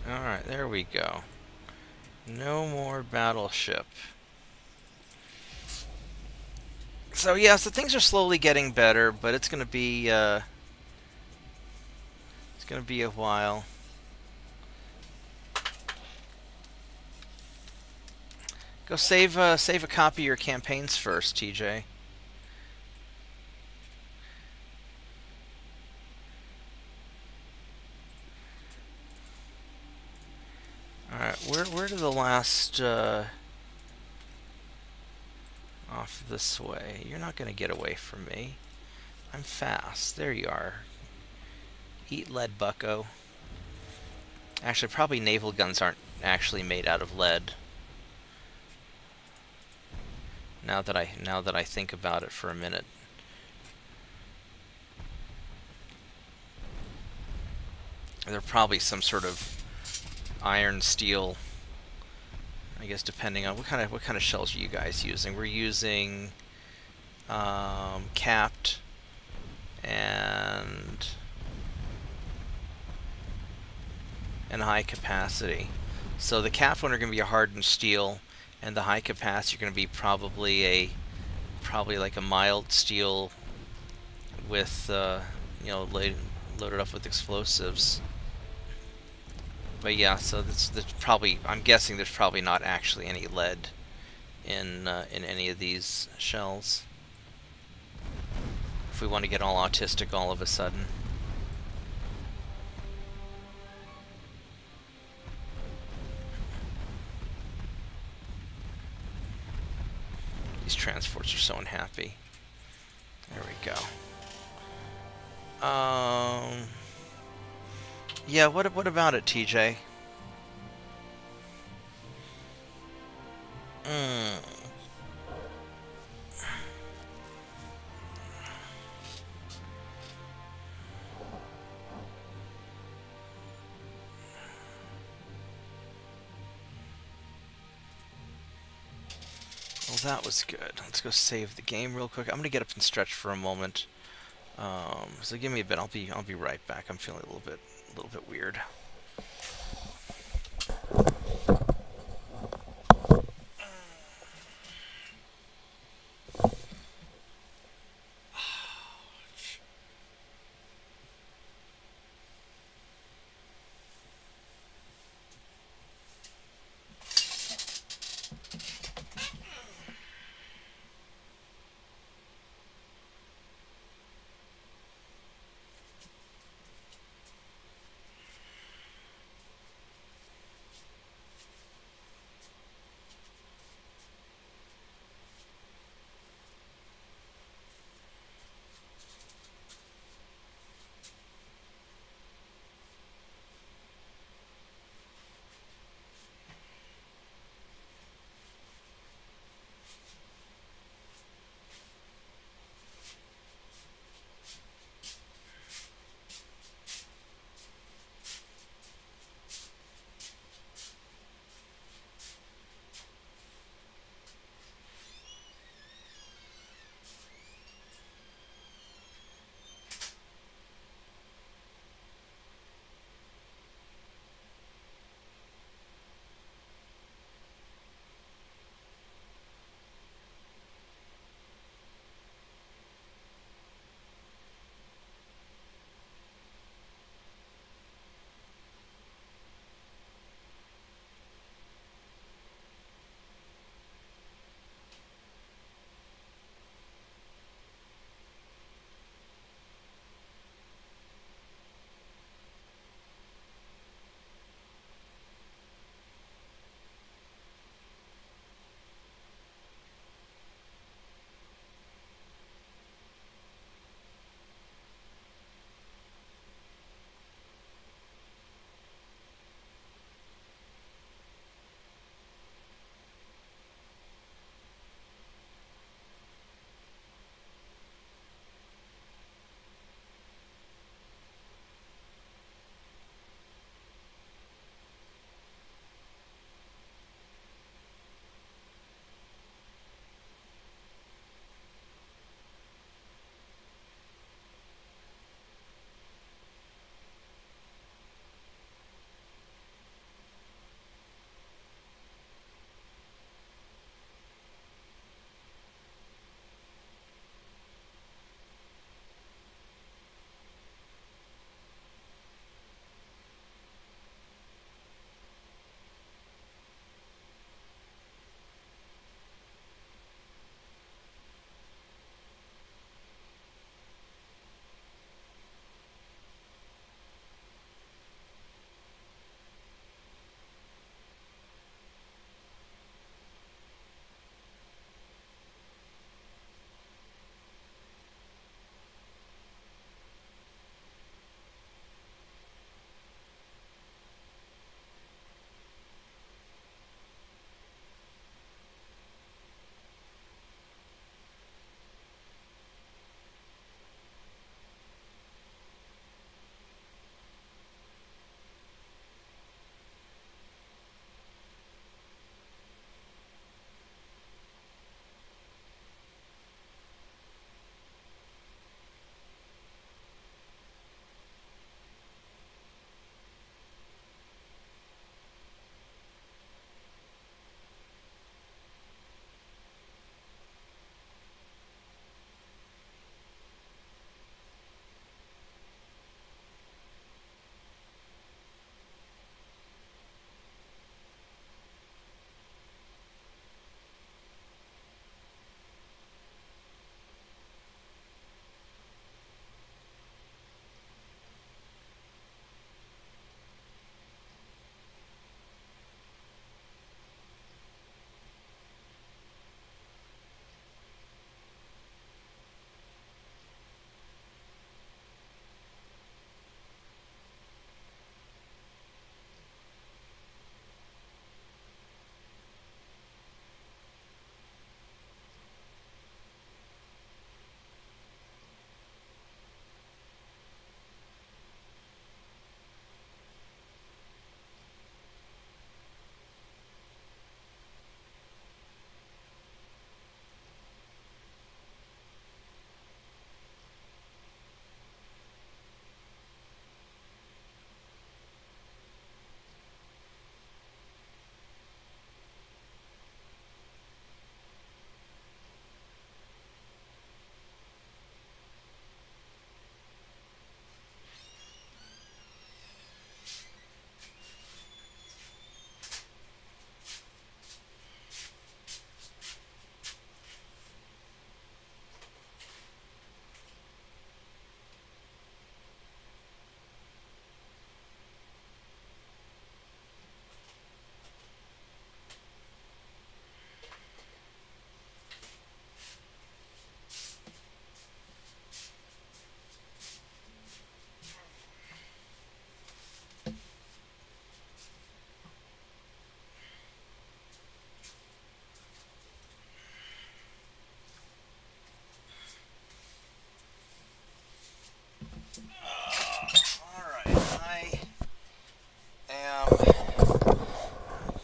Alright, there we go. No more battleship. So yeah, so things are slowly getting better, but it's gonna be a while. Go save a copy of your campaigns first, TJ. All right, where did the last off this way? You're not gonna get away from me. I'm fast. There you are. Eat lead, bucko. Actually, probably naval guns aren't actually made out of lead. Now that I think about it for a minute. They're probably some sort of iron steel, I guess, depending on what kind of shells are you guys using. We're using capped and high capacity. So the capped one are going to be a hardened steel, and the high capacity are going to be probably like a mild steel with loaded up with explosives. But yeah, so that's probably, I'm guessing there's probably not actually any lead in any of these shells. If we want to get all autistic all of a sudden. These transports are so unhappy. There we go. Yeah, what about it, TJ? Well, that was good. Let's go save the game real quick. I'm gonna get up and stretch for a moment. So give me a bit. I'll be right back. I'm feeling a little bit weird.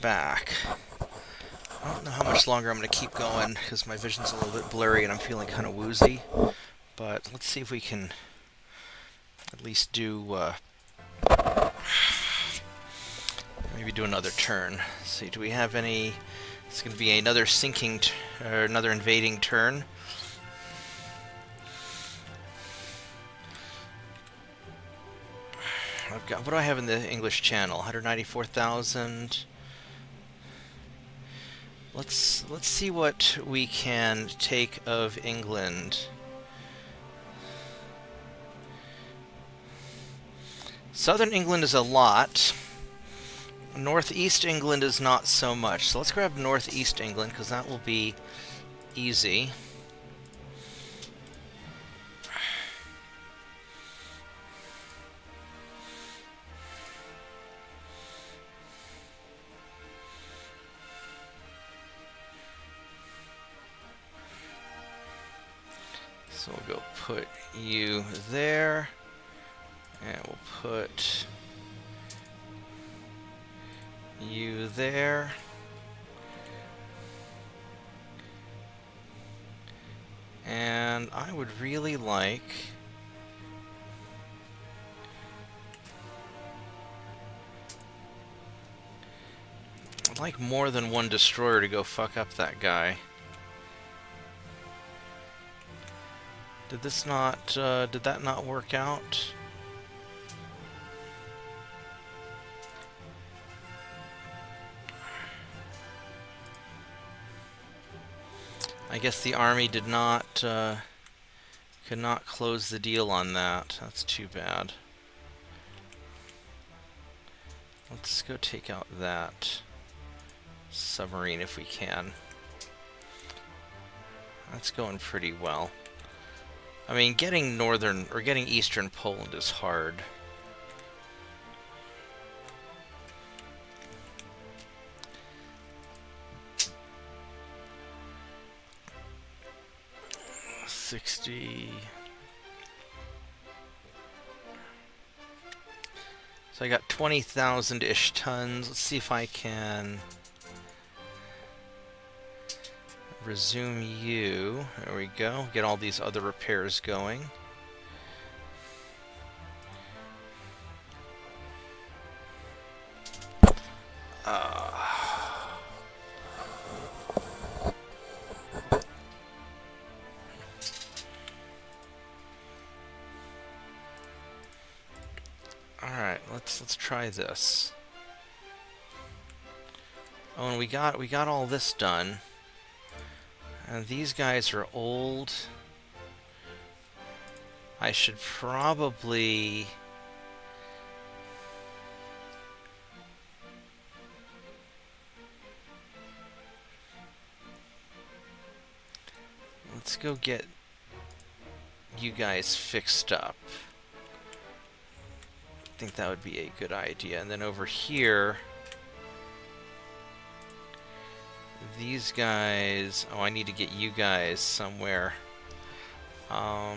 back. I don't know how much longer I'm going to keep going because my vision's a little bit blurry and I'm feeling kind of woozy. But let's see if we can at least do maybe do another turn. Let's see, do we have any? It's going to be another sinking or another invading turn. I've got, what do I have in the English Channel? 194,000. Let's see what we can take of England. Southern England is a lot. Northeast England is not so much. So let's grab Northeast England because that will be easy. So we'll go put you there, and we'll put you there. And I would really like more than one destroyer to go fuck up that guy. Did this not, did that not work out? I guess the army did not, could not close the deal on that. That's too bad. Let's go take out that submarine if we can. That's going pretty well. I mean, getting northern or getting eastern Poland is hard. So I got 20,000-ish tons. Let's see if I can resume you. There we go. Get all these other repairs going. Alright, let's try this. Oh, and we got all this done. And these guys are old. I should probably let's go get you guys fixed up. I think that would be a good idea. And then over here, these guys, oh, I need to get you guys somewhere. I'll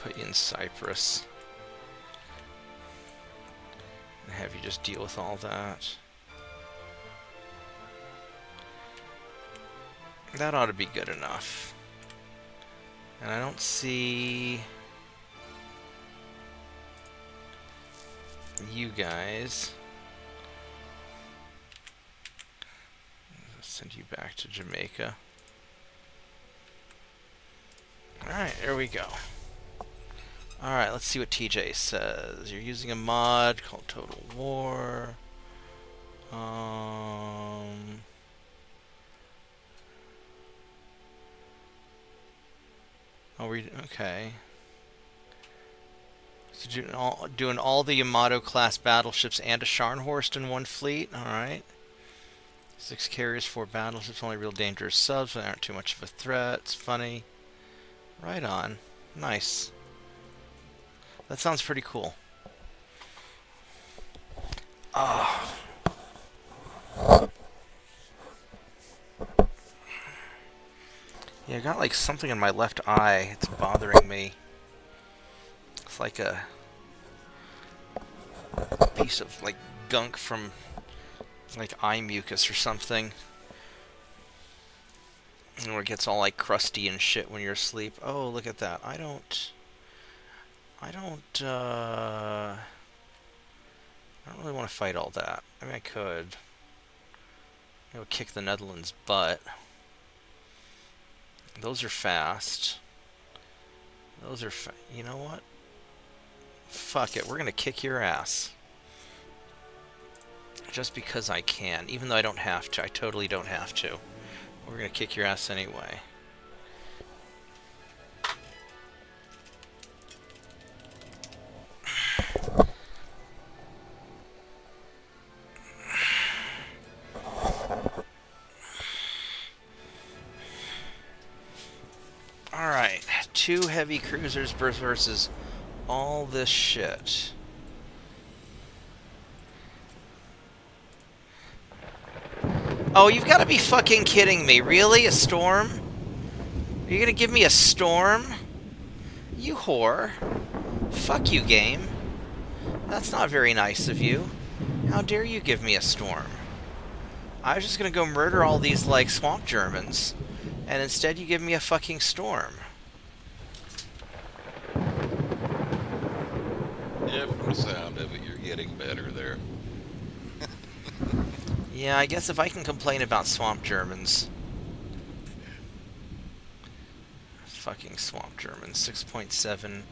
put you in Cyprus and have you just deal with all that. That ought to be good enough. And I don't see you guys. I'll send you back to Jamaica. Alright, there we go. Alright, let's see what TJ says. You're using a mod called Total War. Oh, okay. So doing all the Yamato class battleships and a Scharnhorst in one fleet. All right. 6 carriers, 4 battleships, only real dangerous subs. They aren't too much of a threat. It's funny. Right on. Nice. That sounds pretty cool. Ah. Yeah, I got like something in my left eye. It's bothering me. It's like a piece of like gunk from like eye mucus or something. And where it gets all like crusty and shit when you're asleep. Oh, look at that. I don't really want to fight all that. I mean, I could. It would kick the Netherlands' butt. Those are fast. Those are you know what? Fuck it. We're gonna kick your ass. Just because I can. Even though I don't have to. I totally don't have to. We're gonna kick your ass anyway. Alright, 2 heavy cruisers versus all this shit. Oh, you've got to be fucking kidding me. Really? A storm? Are you gonna give me a storm? You whore. Fuck you, game. That's not very nice of you. How dare you give me a storm? I was just gonna go murder all these, like, swamp Germans. And instead you give me a fucking storm. Yeah, from the sound of it, you're getting better there. Yeah, I guess if I can complain about swamp Germans. Fucking swamp Germans. 6.7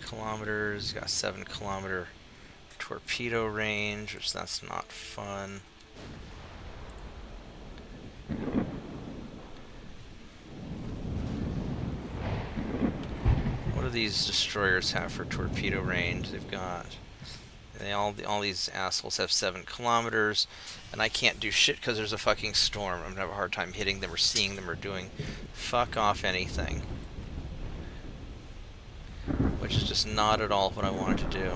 kilometers. Got 7-kilometer torpedo range, which that's not fun. What do these destroyers have for torpedo range? They've got... all these assholes have 7 kilometers, and I can't do shit because there's a fucking storm. I'm gonna have a hard time hitting them or seeing them or doing fuck off anything. Which is just not at all what I wanted to do.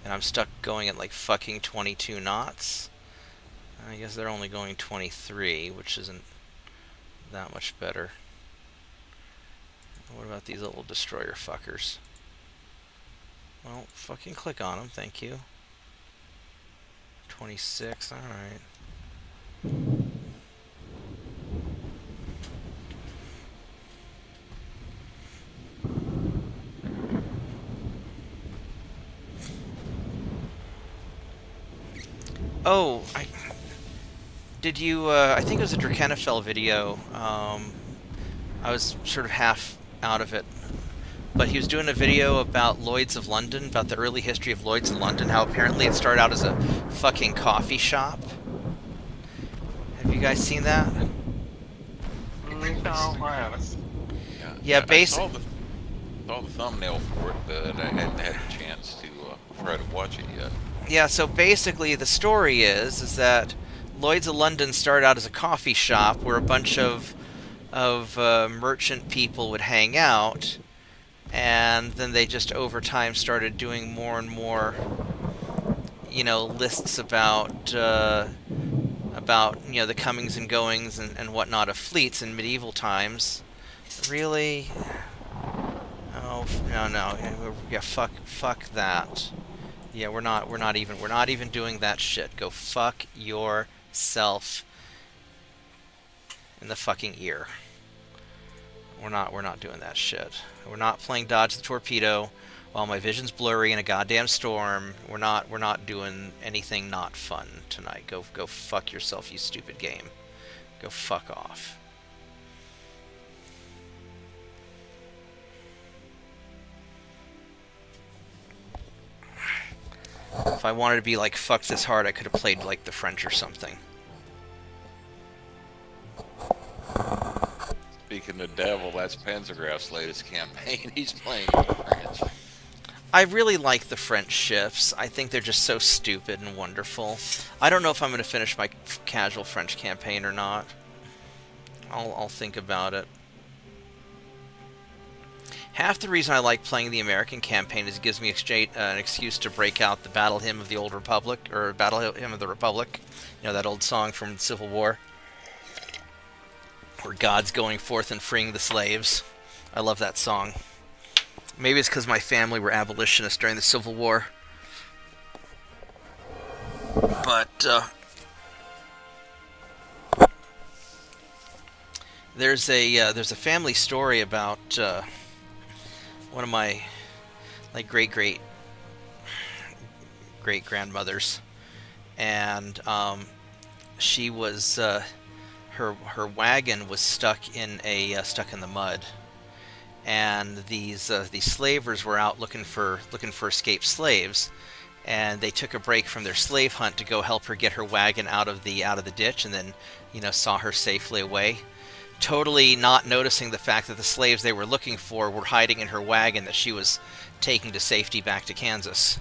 And I'm stuck going at like fucking 22 knots. I guess they're only going 23, which isn't that much better. What about these little destroyer fuckers? Well, fucking click on them, thank you. 26, alright. Oh, did you, I think it was a Drakenafell video. I was sort of half out of it. But he was doing a video about Lloyd's of London, about the early history of Lloyd's of London, how apparently it started out as a fucking coffee shop. Have you guys seen that? No, I haven't. Yeah, I saw the thumbnail for it, but I hadn't had a chance to try to watch it yet. Yeah, so basically the story is that Lloyd's of London started out as a coffee shop where a bunch of merchant people would hang out, and then they just over time started doing more and more, you know, lists about you know, the comings and goings and whatnot of fleets in medieval times. Really? Oh no, yeah, fuck that. Yeah, we're not even doing that shit. Go fuck yourself in the fucking ear. We're not doing that shit. We're not playing dodge the torpedo while my vision's blurry in a goddamn storm. We're not doing anything not fun tonight. Go fuck yourself, you stupid game. Go fuck off. If I wanted to be like fuck this hard, I could have played like the French or something. Speaking of devil, that's Panzergraph's latest campaign. He's playing the French. I really like the French ships. I think they're just so stupid and wonderful. I don't know if I'm going to finish my casual French campaign or not. I'll think about it. Half the reason I like playing the American campaign is it gives me an excuse to break out the Battle Hymn of the Old Republic, or Battle Hymn of the Republic. You know, that old song from the Civil War. where God's going forth and freeing the slaves. I love that song. Maybe it's because my family were abolitionists during the Civil War. But there's a family story about one of my great grandmothers, and she was her wagon was stuck in the mud, and these slavers were out looking for escaped slaves, and they took a break from their slave hunt to go help her get her wagon out of the ditch, and then saw her safely away, totally not noticing the fact that the slaves they were looking for were hiding in her wagon that she was taking to safety back to Kansas.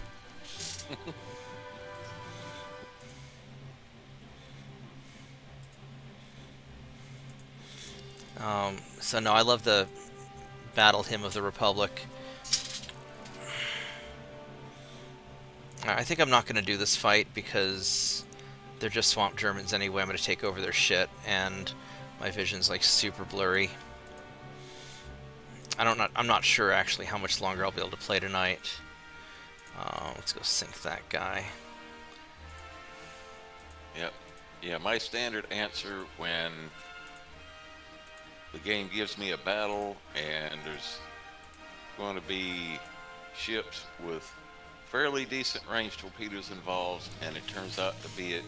So no, I love the Battle Hymn of the Republic. I think I'm not going to do this fight because they're just swamp Germans anyway. I'm going to take over their shit, and my vision's like super blurry. I'm not sure actually how much longer I'll be able to play tonight. Let's go sink that guy. Yep. Yeah, my standard answer when the game gives me a battle and there's going to be ships with fairly decent range torpedoes involved, and it turns out to be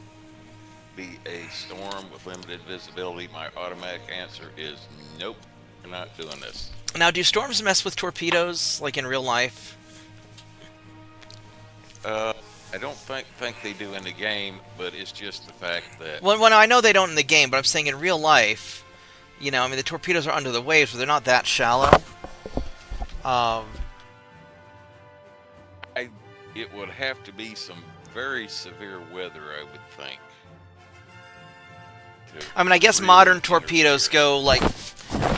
a storm with limited visibility, my automatic answer is nope, we're not doing this. Now, do storms mess with torpedoes like in real life? I don't think they do in the game, but it's just the fact that... Well, I know they don't in the game, but I'm saying in real life, the torpedoes are under the waves, but they're not that shallow. It would have to be some very severe weather, I would think. I guess really modern torpedoes go, like,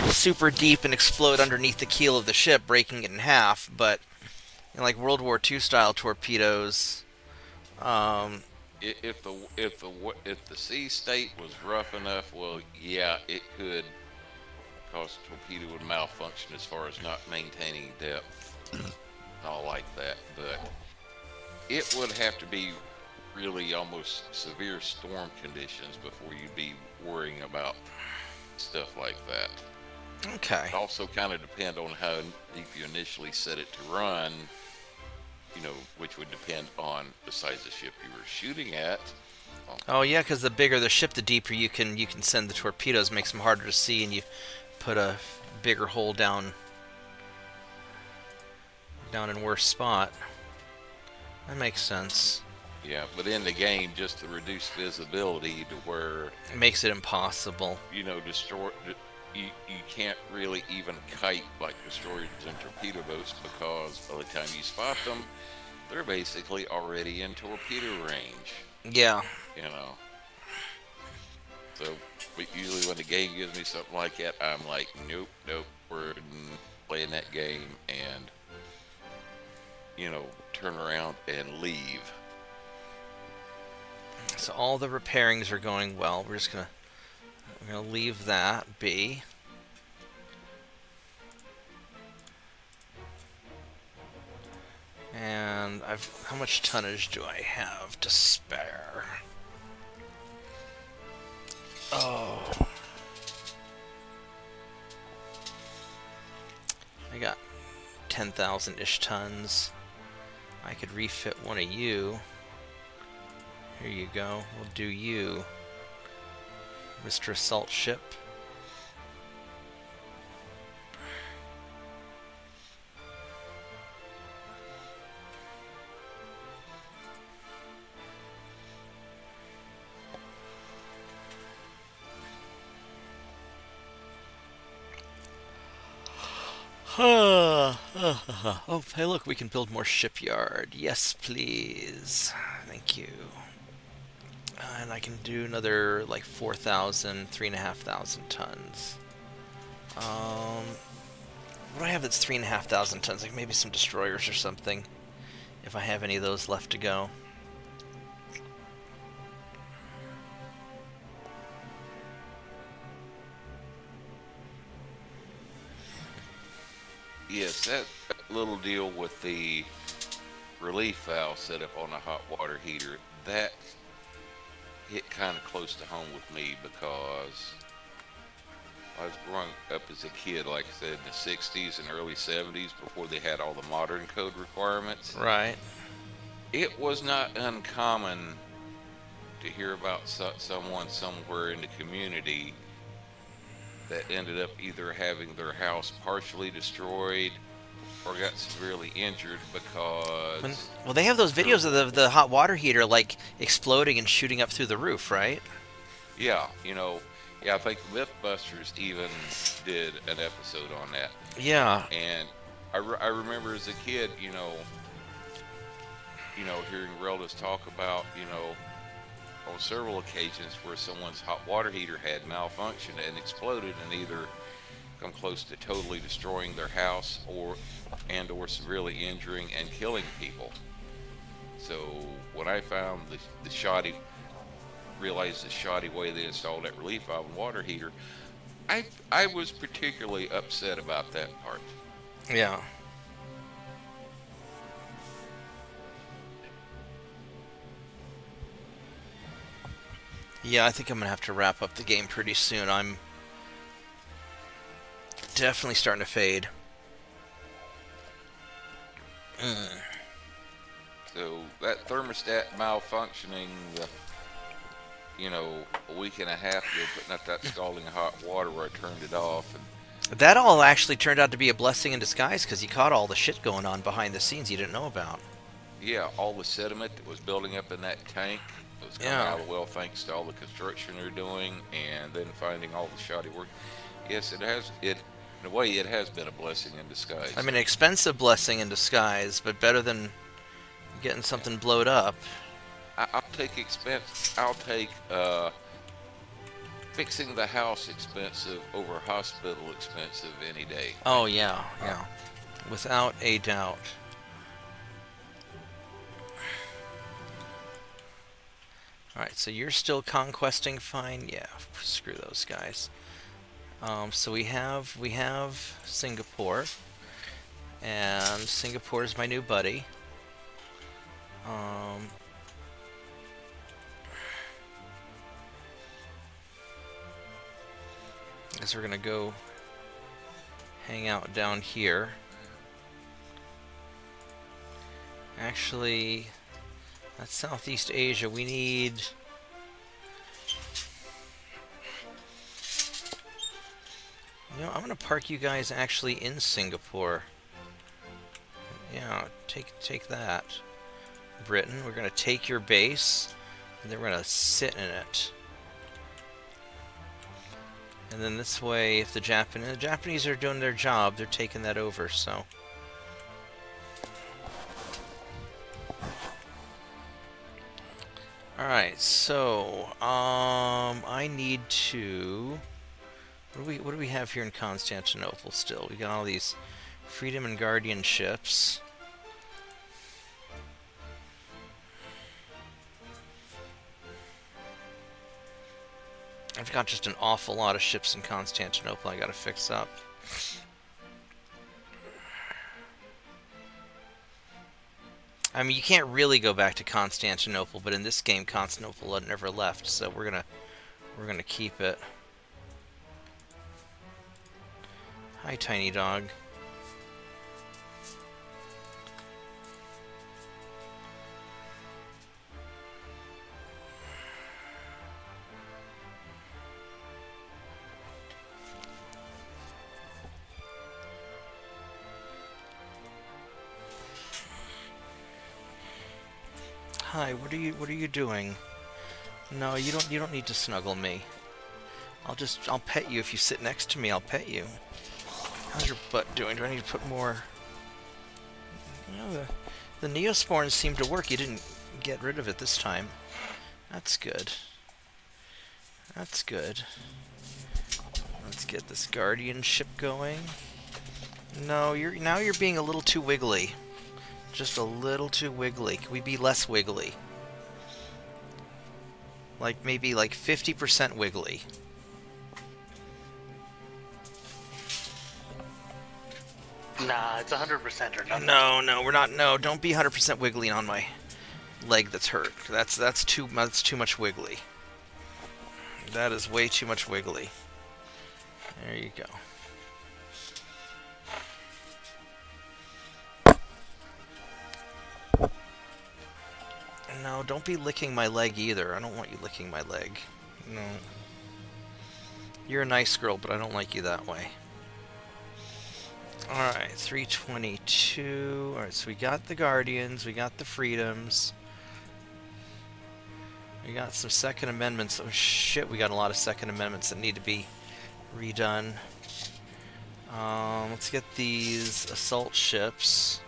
super deep and explode underneath the keel of the ship, breaking it in half, but, like, World War II style torpedoes... If the sea state was rough enough, well, yeah, it could cause a torpedo would malfunction as far as not maintaining depth, all like that. But it would have to be really almost severe storm conditions before you'd be worrying about stuff like that. Okay. It also kind of depend on how deep you initially set it to run. Which would depend on the size of the ship you were shooting at. Oh yeah, because the bigger the ship, the deeper you can send the torpedoes. Makes them harder to see, and you put a bigger hole down in worse spot. That makes sense. Yeah, but in the game, just to reduce visibility to where it makes it impossible. You can't really even kite like destroyers and torpedo boats, because by the time you spot them, they're basically already in torpedo range. Yeah. So, but usually when the game gives me something like that, I'm like, nope, we're playing that game and, turn around and leave. So all the repairings are going well. We're gonna leave that be. And how much tonnage do I have to spare? Oh. I got 10,000-ish tons. I could refit one of you. Here you go. We'll do you, Mr. Assault Ship. Oh, hey, look, we can build more shipyard. Yes, please. Thank you. And I can do another, like, 4,000, 3,500 tons. What do I have that's 3,500 tons? Like, maybe some destroyers or something, if I have any of those left to go. Yes, that little deal with the relief valve set up on a hot water heater, that hit kind of close to home with me because I was growing up as a kid, like I said, in the 60s and early 70s before they had all the modern code requirements. Right. It was not uncommon to hear about someone somewhere in the community that ended up either having their house partially destroyed or got severely injured because Well, they have those videos of the hot water heater like exploding and shooting up through the roof, right? yeah, I think Mythbusters even did an episode on that. Yeah. And I remember as a kid, hearing relatives talk about, on several occasions where someone's hot water heater had malfunctioned and exploded and either come close to totally destroying their house or severely injuring and killing people. So when I found realized the shoddy way they installed that relief valve and water heater, I was particularly upset about that part. Yeah. Yeah, I think I'm gonna have to wrap up the game pretty soon. I'm definitely starting to fade. So that thermostat malfunctioning, a week and a half ago, putting up that scalding hot water where I turned it off. And That all actually turned out to be a blessing in disguise because you caught all the shit going on behind the scenes you didn't know about. yeah, all the sediment that was building up in that tank that was coming out of the well thanks to all the construction they're doing, and then finding all the shoddy work. Yes, in a way, it has been a blessing in disguise. I mean, an expensive blessing in disguise, but better than getting something blowed up. I'll take expense. I'll take fixing the house expensive over hospital expensive any day. Oh, yeah, yeah. Without a doubt. Alright, so you're still conquesting, fine? Yeah, screw those guys. So we have Singapore, and Singapore is my new buddy. I guess we're gonna go hang out down here. Actually, that's Southeast Asia. We need... I'm gonna park you guys actually in Singapore. Yeah, take that. Britain, we're gonna take your base, and then we're gonna sit in it. And then this way, if the Japanese are doing their job, they're taking that over, so... Alright, so, I need to... What do we have here in Constantinople still? We got all these Freedom and Guardian ships. I've got just an awful lot of ships in Constantinople I gotta fix up. I mean, you can't really go back to Constantinople, but in this game, Constantinople never left, so we're gonna keep it. Hi, tiny dog. Hi, what are you doing? No, you don't need to snuggle me. I'll pet you if you sit next to me. I'll pet you. How's your butt doing? Do I need to put more? The Neosporins seem to work. You didn't get rid of it this time. That's good. That's good. Let's get this Guardian ship going. No, now you're being a little too wiggly. Just a little too wiggly. Can we be less wiggly? Like maybe like 50% wiggly. Nah, it's 100% or nothing. No, no, we're not. No, don't be 100% wiggly on my leg that's hurt. That's too much wiggly. That is way too much wiggly. There you go. No, don't be licking my leg either. I don't want you licking my leg. No. You're a nice girl, but I don't like you that way. Alright, 322. Alright, so we got the Guardians, we got the Freedoms. We got some Second Amendments. Oh shit, we got a lot of Second Amendments that need to be redone. Let's get these assault ships.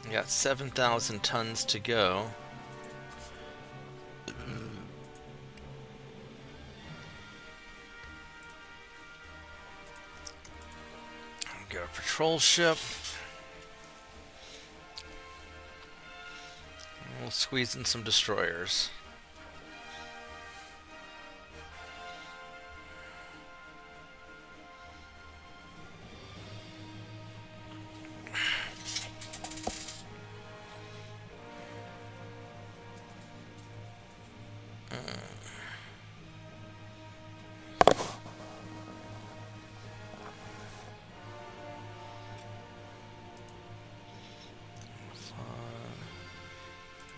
We got 7,000 tons to go. Got a patrol ship. We'll squeeze in some destroyers.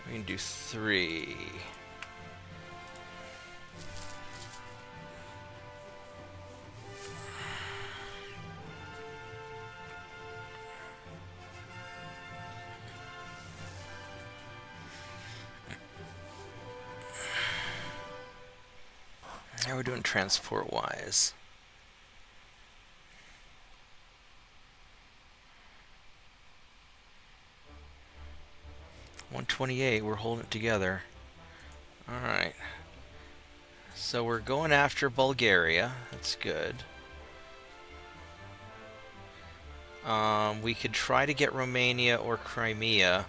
We can do 3. How are we doing transport-wise? $128, we're holding it together. Alright. So we're going after Bulgaria. That's good. We could try to get Romania or Crimea.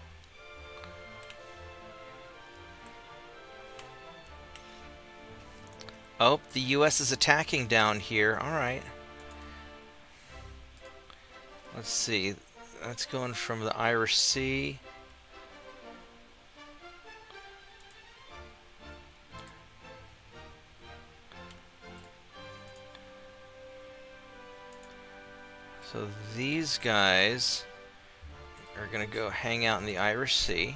Oh, the US is attacking down here. Alright. Let's see. That's going from the Irish Sea. So these guys are going to go hang out in the Irish Sea.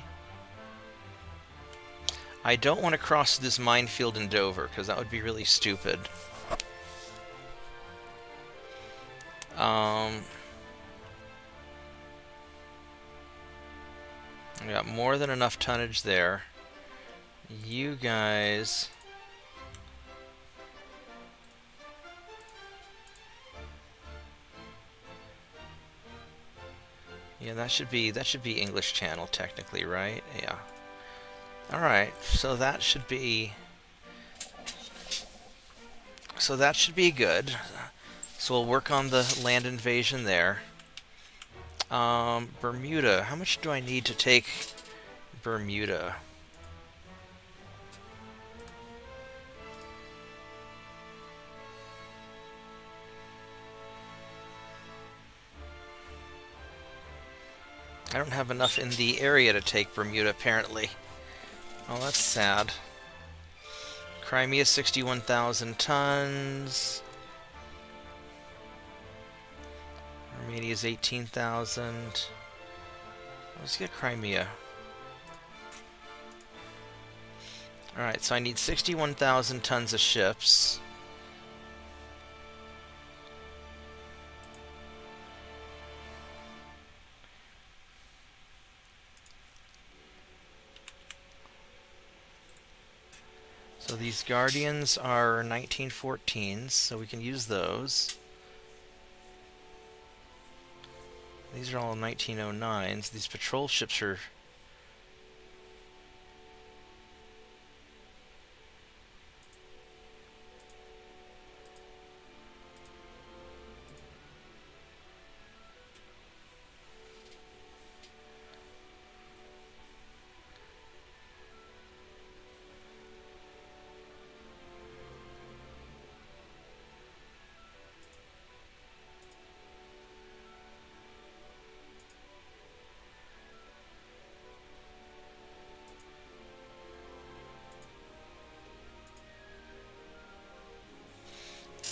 I don't want to cross this minefield in Dover, because that would be really stupid. I got more than enough tonnage there. You guys... Yeah, that should be English Channel technically, right? Yeah. All right. So that should be good. So we'll work on the land invasion there. Bermuda. How much do I need to take Bermuda? I don't have enough in the area to take Bermuda, apparently. Oh, that's sad. Crimea, 61,000 tons. Romania's 18,000. Let's get Crimea. Alright, so I need 61,000 tons of ships. So these Guardians are 1914s, so we can use those. These are all 1909s. These patrol ships are...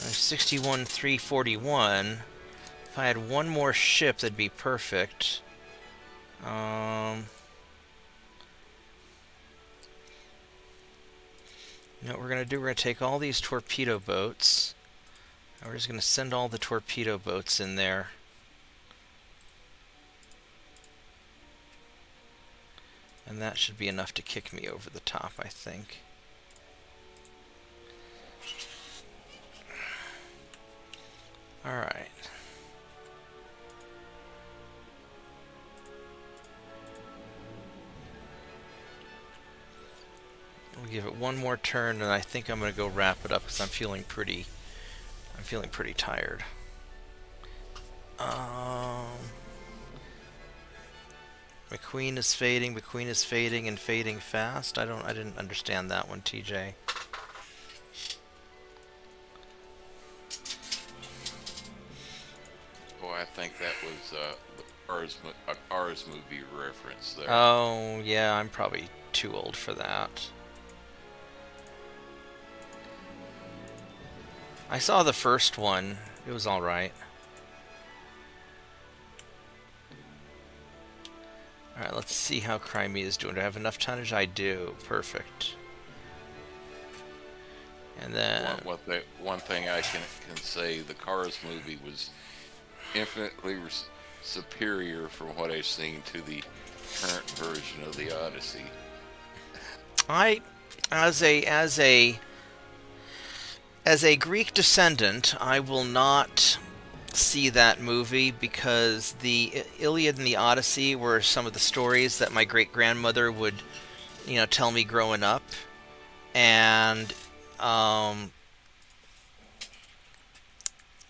There's 61,341. If I had one more ship, that'd be perfect. You know what we're going to do? We're going to take all these torpedo boats, and we're just going to send all the torpedo boats in there. And that should be enough to kick me over the top, I think. Alright. We'll give it one more turn, and I think I'm going to go wrap it up because I'm feeling pretty tired. McQueen is fading. McQueen is fading and fading fast. I didn't understand that one, TJ. Oh, I think that was a Cars movie reference there. Oh, yeah, I'm probably too old for that. I saw the first one. It was alright. Alright, let's see how Crimea is doing. Do I have enough tonnage? I do. Perfect. And then... One thing I can say, the Cars movie was infinitely superior from what I've seen to the current version of the Odyssey. As a Greek descendant, I will not see that movie because the Iliad and the Odyssey were some of the stories that my great-grandmother would, tell me growing up. And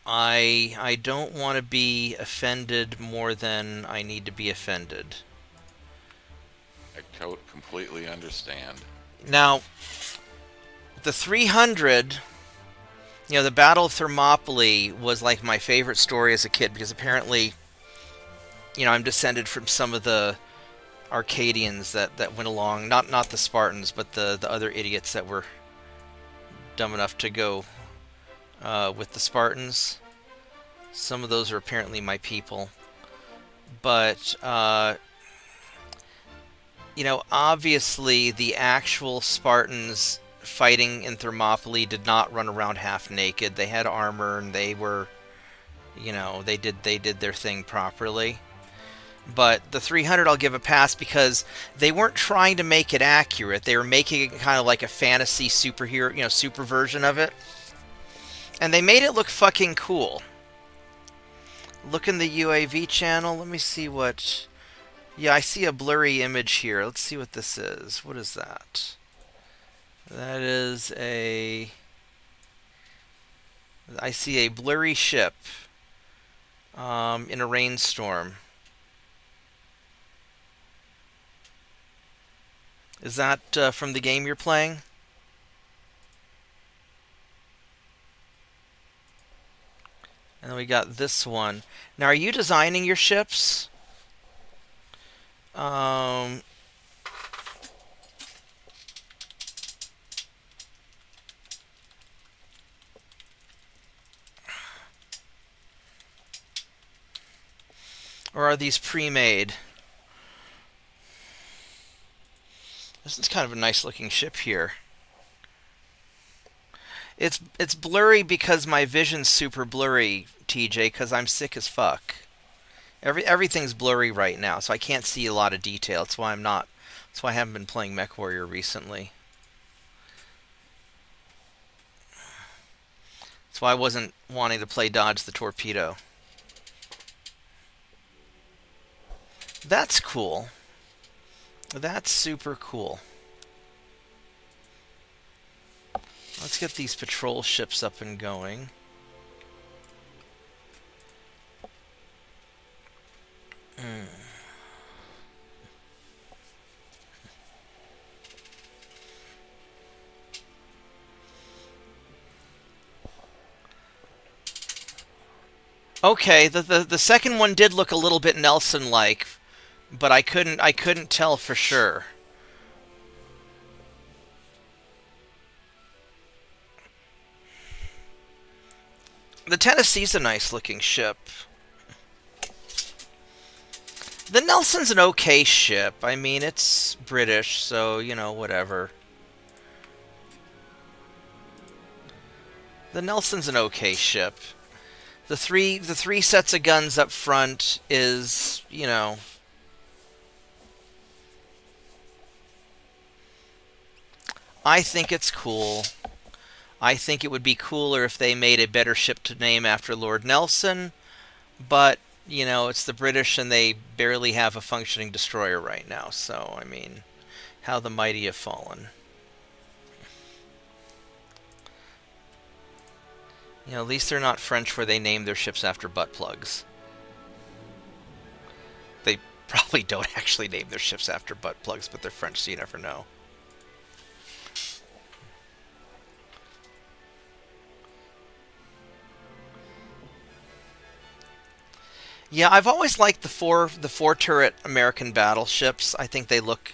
I don't want to be offended more than I need to be offended. I completely understand. Now, the 300, the Battle of Thermopylae was like my favorite story as a kid because apparently, I'm descended from some of the Arcadians that went along, not the Spartans, but the other idiots that were dumb enough to go with the Spartans. Some of those are apparently my people. But, obviously the actual Spartans fighting in Thermopylae did not run around half naked. They had armor and they were, they did their thing properly. But the 300 I'll give a pass because they weren't trying to make it accurate. They were making it kind of like a fantasy superhero, super version of it. And they made it look fucking cool. Look in the UAV channel. Let me see what... Yeah, I see a blurry image here. Let's see what this is. What is that? That is a... I see a blurry ship in a rainstorm. Is that from the game you're playing? And then we got this one. Now, are you designing your ships? Or are these pre-made? This is kind of a nice looking ship here. It's blurry because my vision's super blurry, TJ, because I'm sick as fuck. Everything's blurry right now, so I can't see a lot of detail. That's why I haven't been playing MechWarrior recently. That's why I wasn't wanting to play dodge the torpedo. That's cool. That's super cool. Let's get these patrol ships up and going. Okay, the second one did look a little bit Nelson-like, but I couldn't tell for sure. The Tennessee's a nice looking ship. The Nelson's an okay ship. I mean, it's British, so, you know, whatever. The Nelson's an okay ship. The three sets of guns up front is, you know, I think it's cool. I think it would be cooler if they made a better ship to name after Lord Nelson, but, you know, it's the British and they barely have a functioning destroyer right now, so, I mean, how the mighty have fallen. You know, at least they're not French where they name their ships after butt plugs. They probably don't actually name their ships after butt plugs, but they're French, so you never know. Yeah, I've always liked the four turret American battleships. I think they look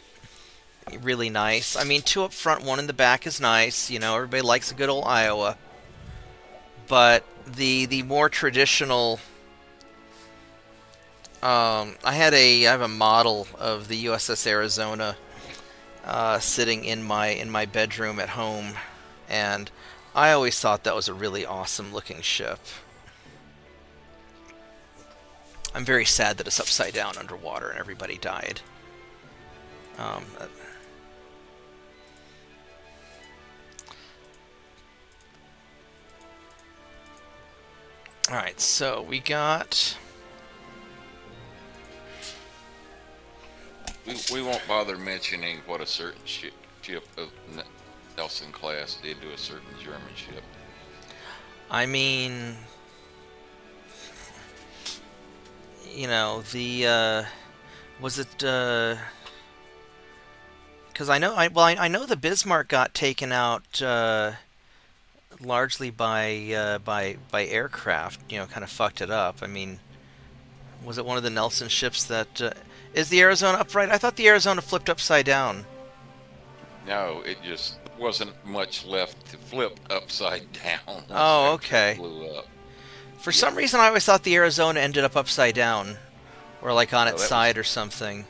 really nice. I mean, 2 up front, 1 in the back is nice. You know, everybody likes a good old Iowa. But the more traditional, I have a model of the USS Arizona sitting in my bedroom at home, and I always thought that was a really awesome looking ship. I'm very sad that it's upside down underwater and everybody died. Alright, so we got... We won't bother mentioning what a certain ship of Nelson class did to a certain German ship. I mean... You know, the, was it, because I know the Bismarck got taken out, largely by aircraft, you know, kind of fucked it up. I mean, was it one of the Nelson ships that, is the Arizona upright? I thought the Arizona flipped upside down. No, it just wasn't much left to flip upside down. Oh, okay. Blew up. For some reason, I always thought the Arizona ended up upside down, or like on its side or something.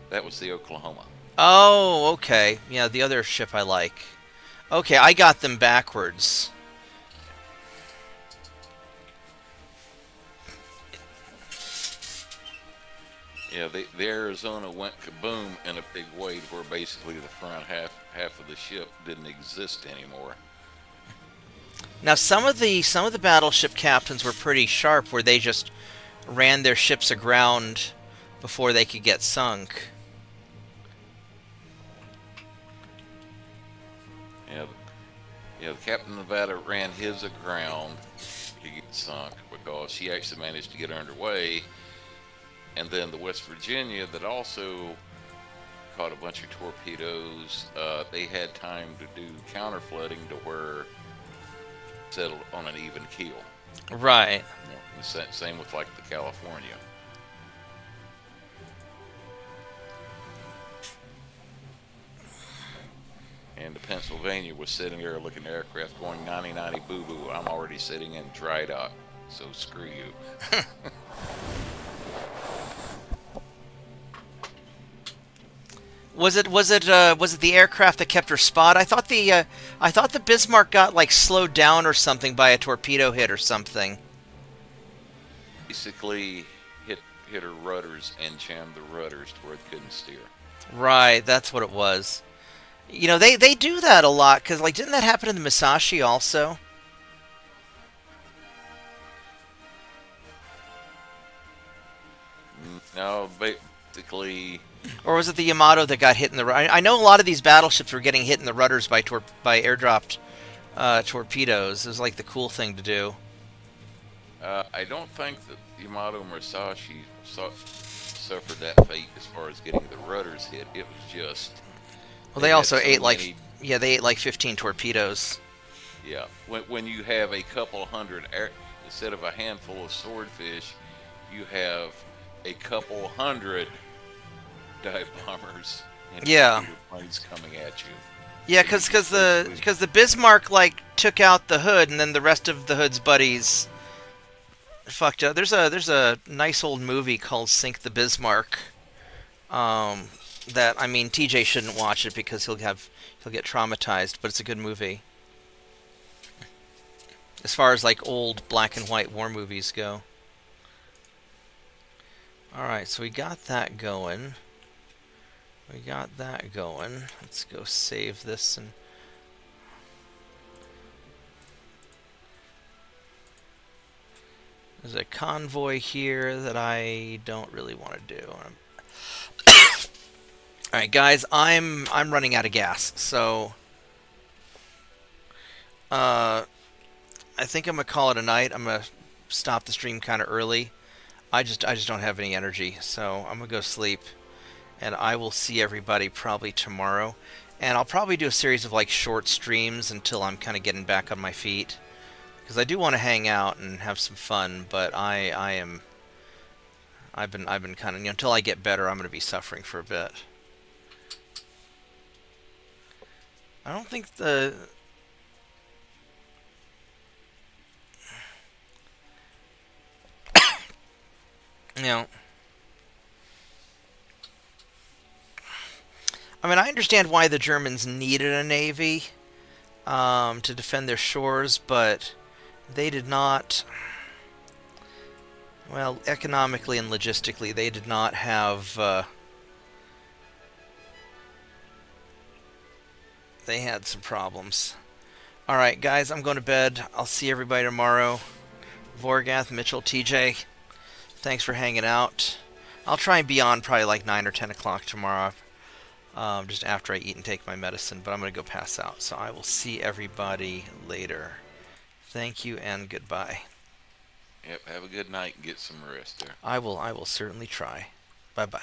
That was the Oklahoma. Oh, okay. Yeah, the other ship I like. Okay, I got them backwards. Yeah, the Arizona went kaboom in a big way, where basically the front half of the ship didn't exist anymore. Now, some of the battleship captains were pretty sharp, where they just ran their ships aground before they could get sunk. Yeah, the Captain Nevada ran his aground to get sunk because she actually managed to get underway, and then the West Virginia that also caught a bunch of torpedoes. They had time to do counter flooding to where settled on an even keel. Right. You know, the same with like the California. And the Pennsylvania was sitting there looking at aircraft going 90-90 boo-boo. I'm already sitting in dry dock, so screw you. Was it the aircraft that kept her spot? I thought the Bismarck got like slowed down or something by a torpedo hit or something. Basically hit her rudders and jammed the rudders to where it couldn't steer. Right, that's what it was. You know, they do that a lot, because like, didn't that happen in the Musashi also? No, basically, Or was it the Yamato that got hit in the? I know a lot of these battleships were getting hit in the rudders by airdropped torpedoes. It was like the cool thing to do. I don't think that Yamato Musashi suffered that fate as far as getting the rudders hit. It was just Well, they they had also so ate many. they ate like 15 torpedoes. Yeah, when you have a couple hundred instead of a handful of swordfish, you have a couple hundred dive bombers and Yeah. torpedo planes coming at you. Yeah, So you because just basically- the Bismarck like took out the hood, and then the rest of the hood's buddies fucked up. There's a nice old movie called Sink the Bismarck. That I mean TJ shouldn't watch it because he'll get traumatized, but it's a good movie. As far as like old black and white war movies go. All right, so we got that going. Let's go save this and there's a convoy here that I don't really want to do. All right, guys, I'm running out of gas, so I think I'm gonna call it a night. I'm gonna stop the stream kind of early. I just don't have any energy, so I'm gonna go sleep, and I will see everybody probably tomorrow. And I'll probably do a series of like short streams until I'm kind of getting back on my feet, because I do want to hang out and have some fun. But I've been kind of, until I get better, I'm gonna be suffering for a bit. I don't think the you know. I mean, I understand why the Germans needed a navy to defend their shores, but they did not. Well, economically and logistically, they did not have. They had some problems. All right, guys, I'm going to bed. I'll see everybody tomorrow. Vorgath, Mitchell, TJ, thanks for hanging out. I'll try and be on probably like 9 or 10 o'clock tomorrow, just after I eat and take my medicine, but I'm going to go pass out. So I will see everybody later. Thank you and goodbye. Yep, have a good night and get some rest there. I will certainly try. Bye-bye.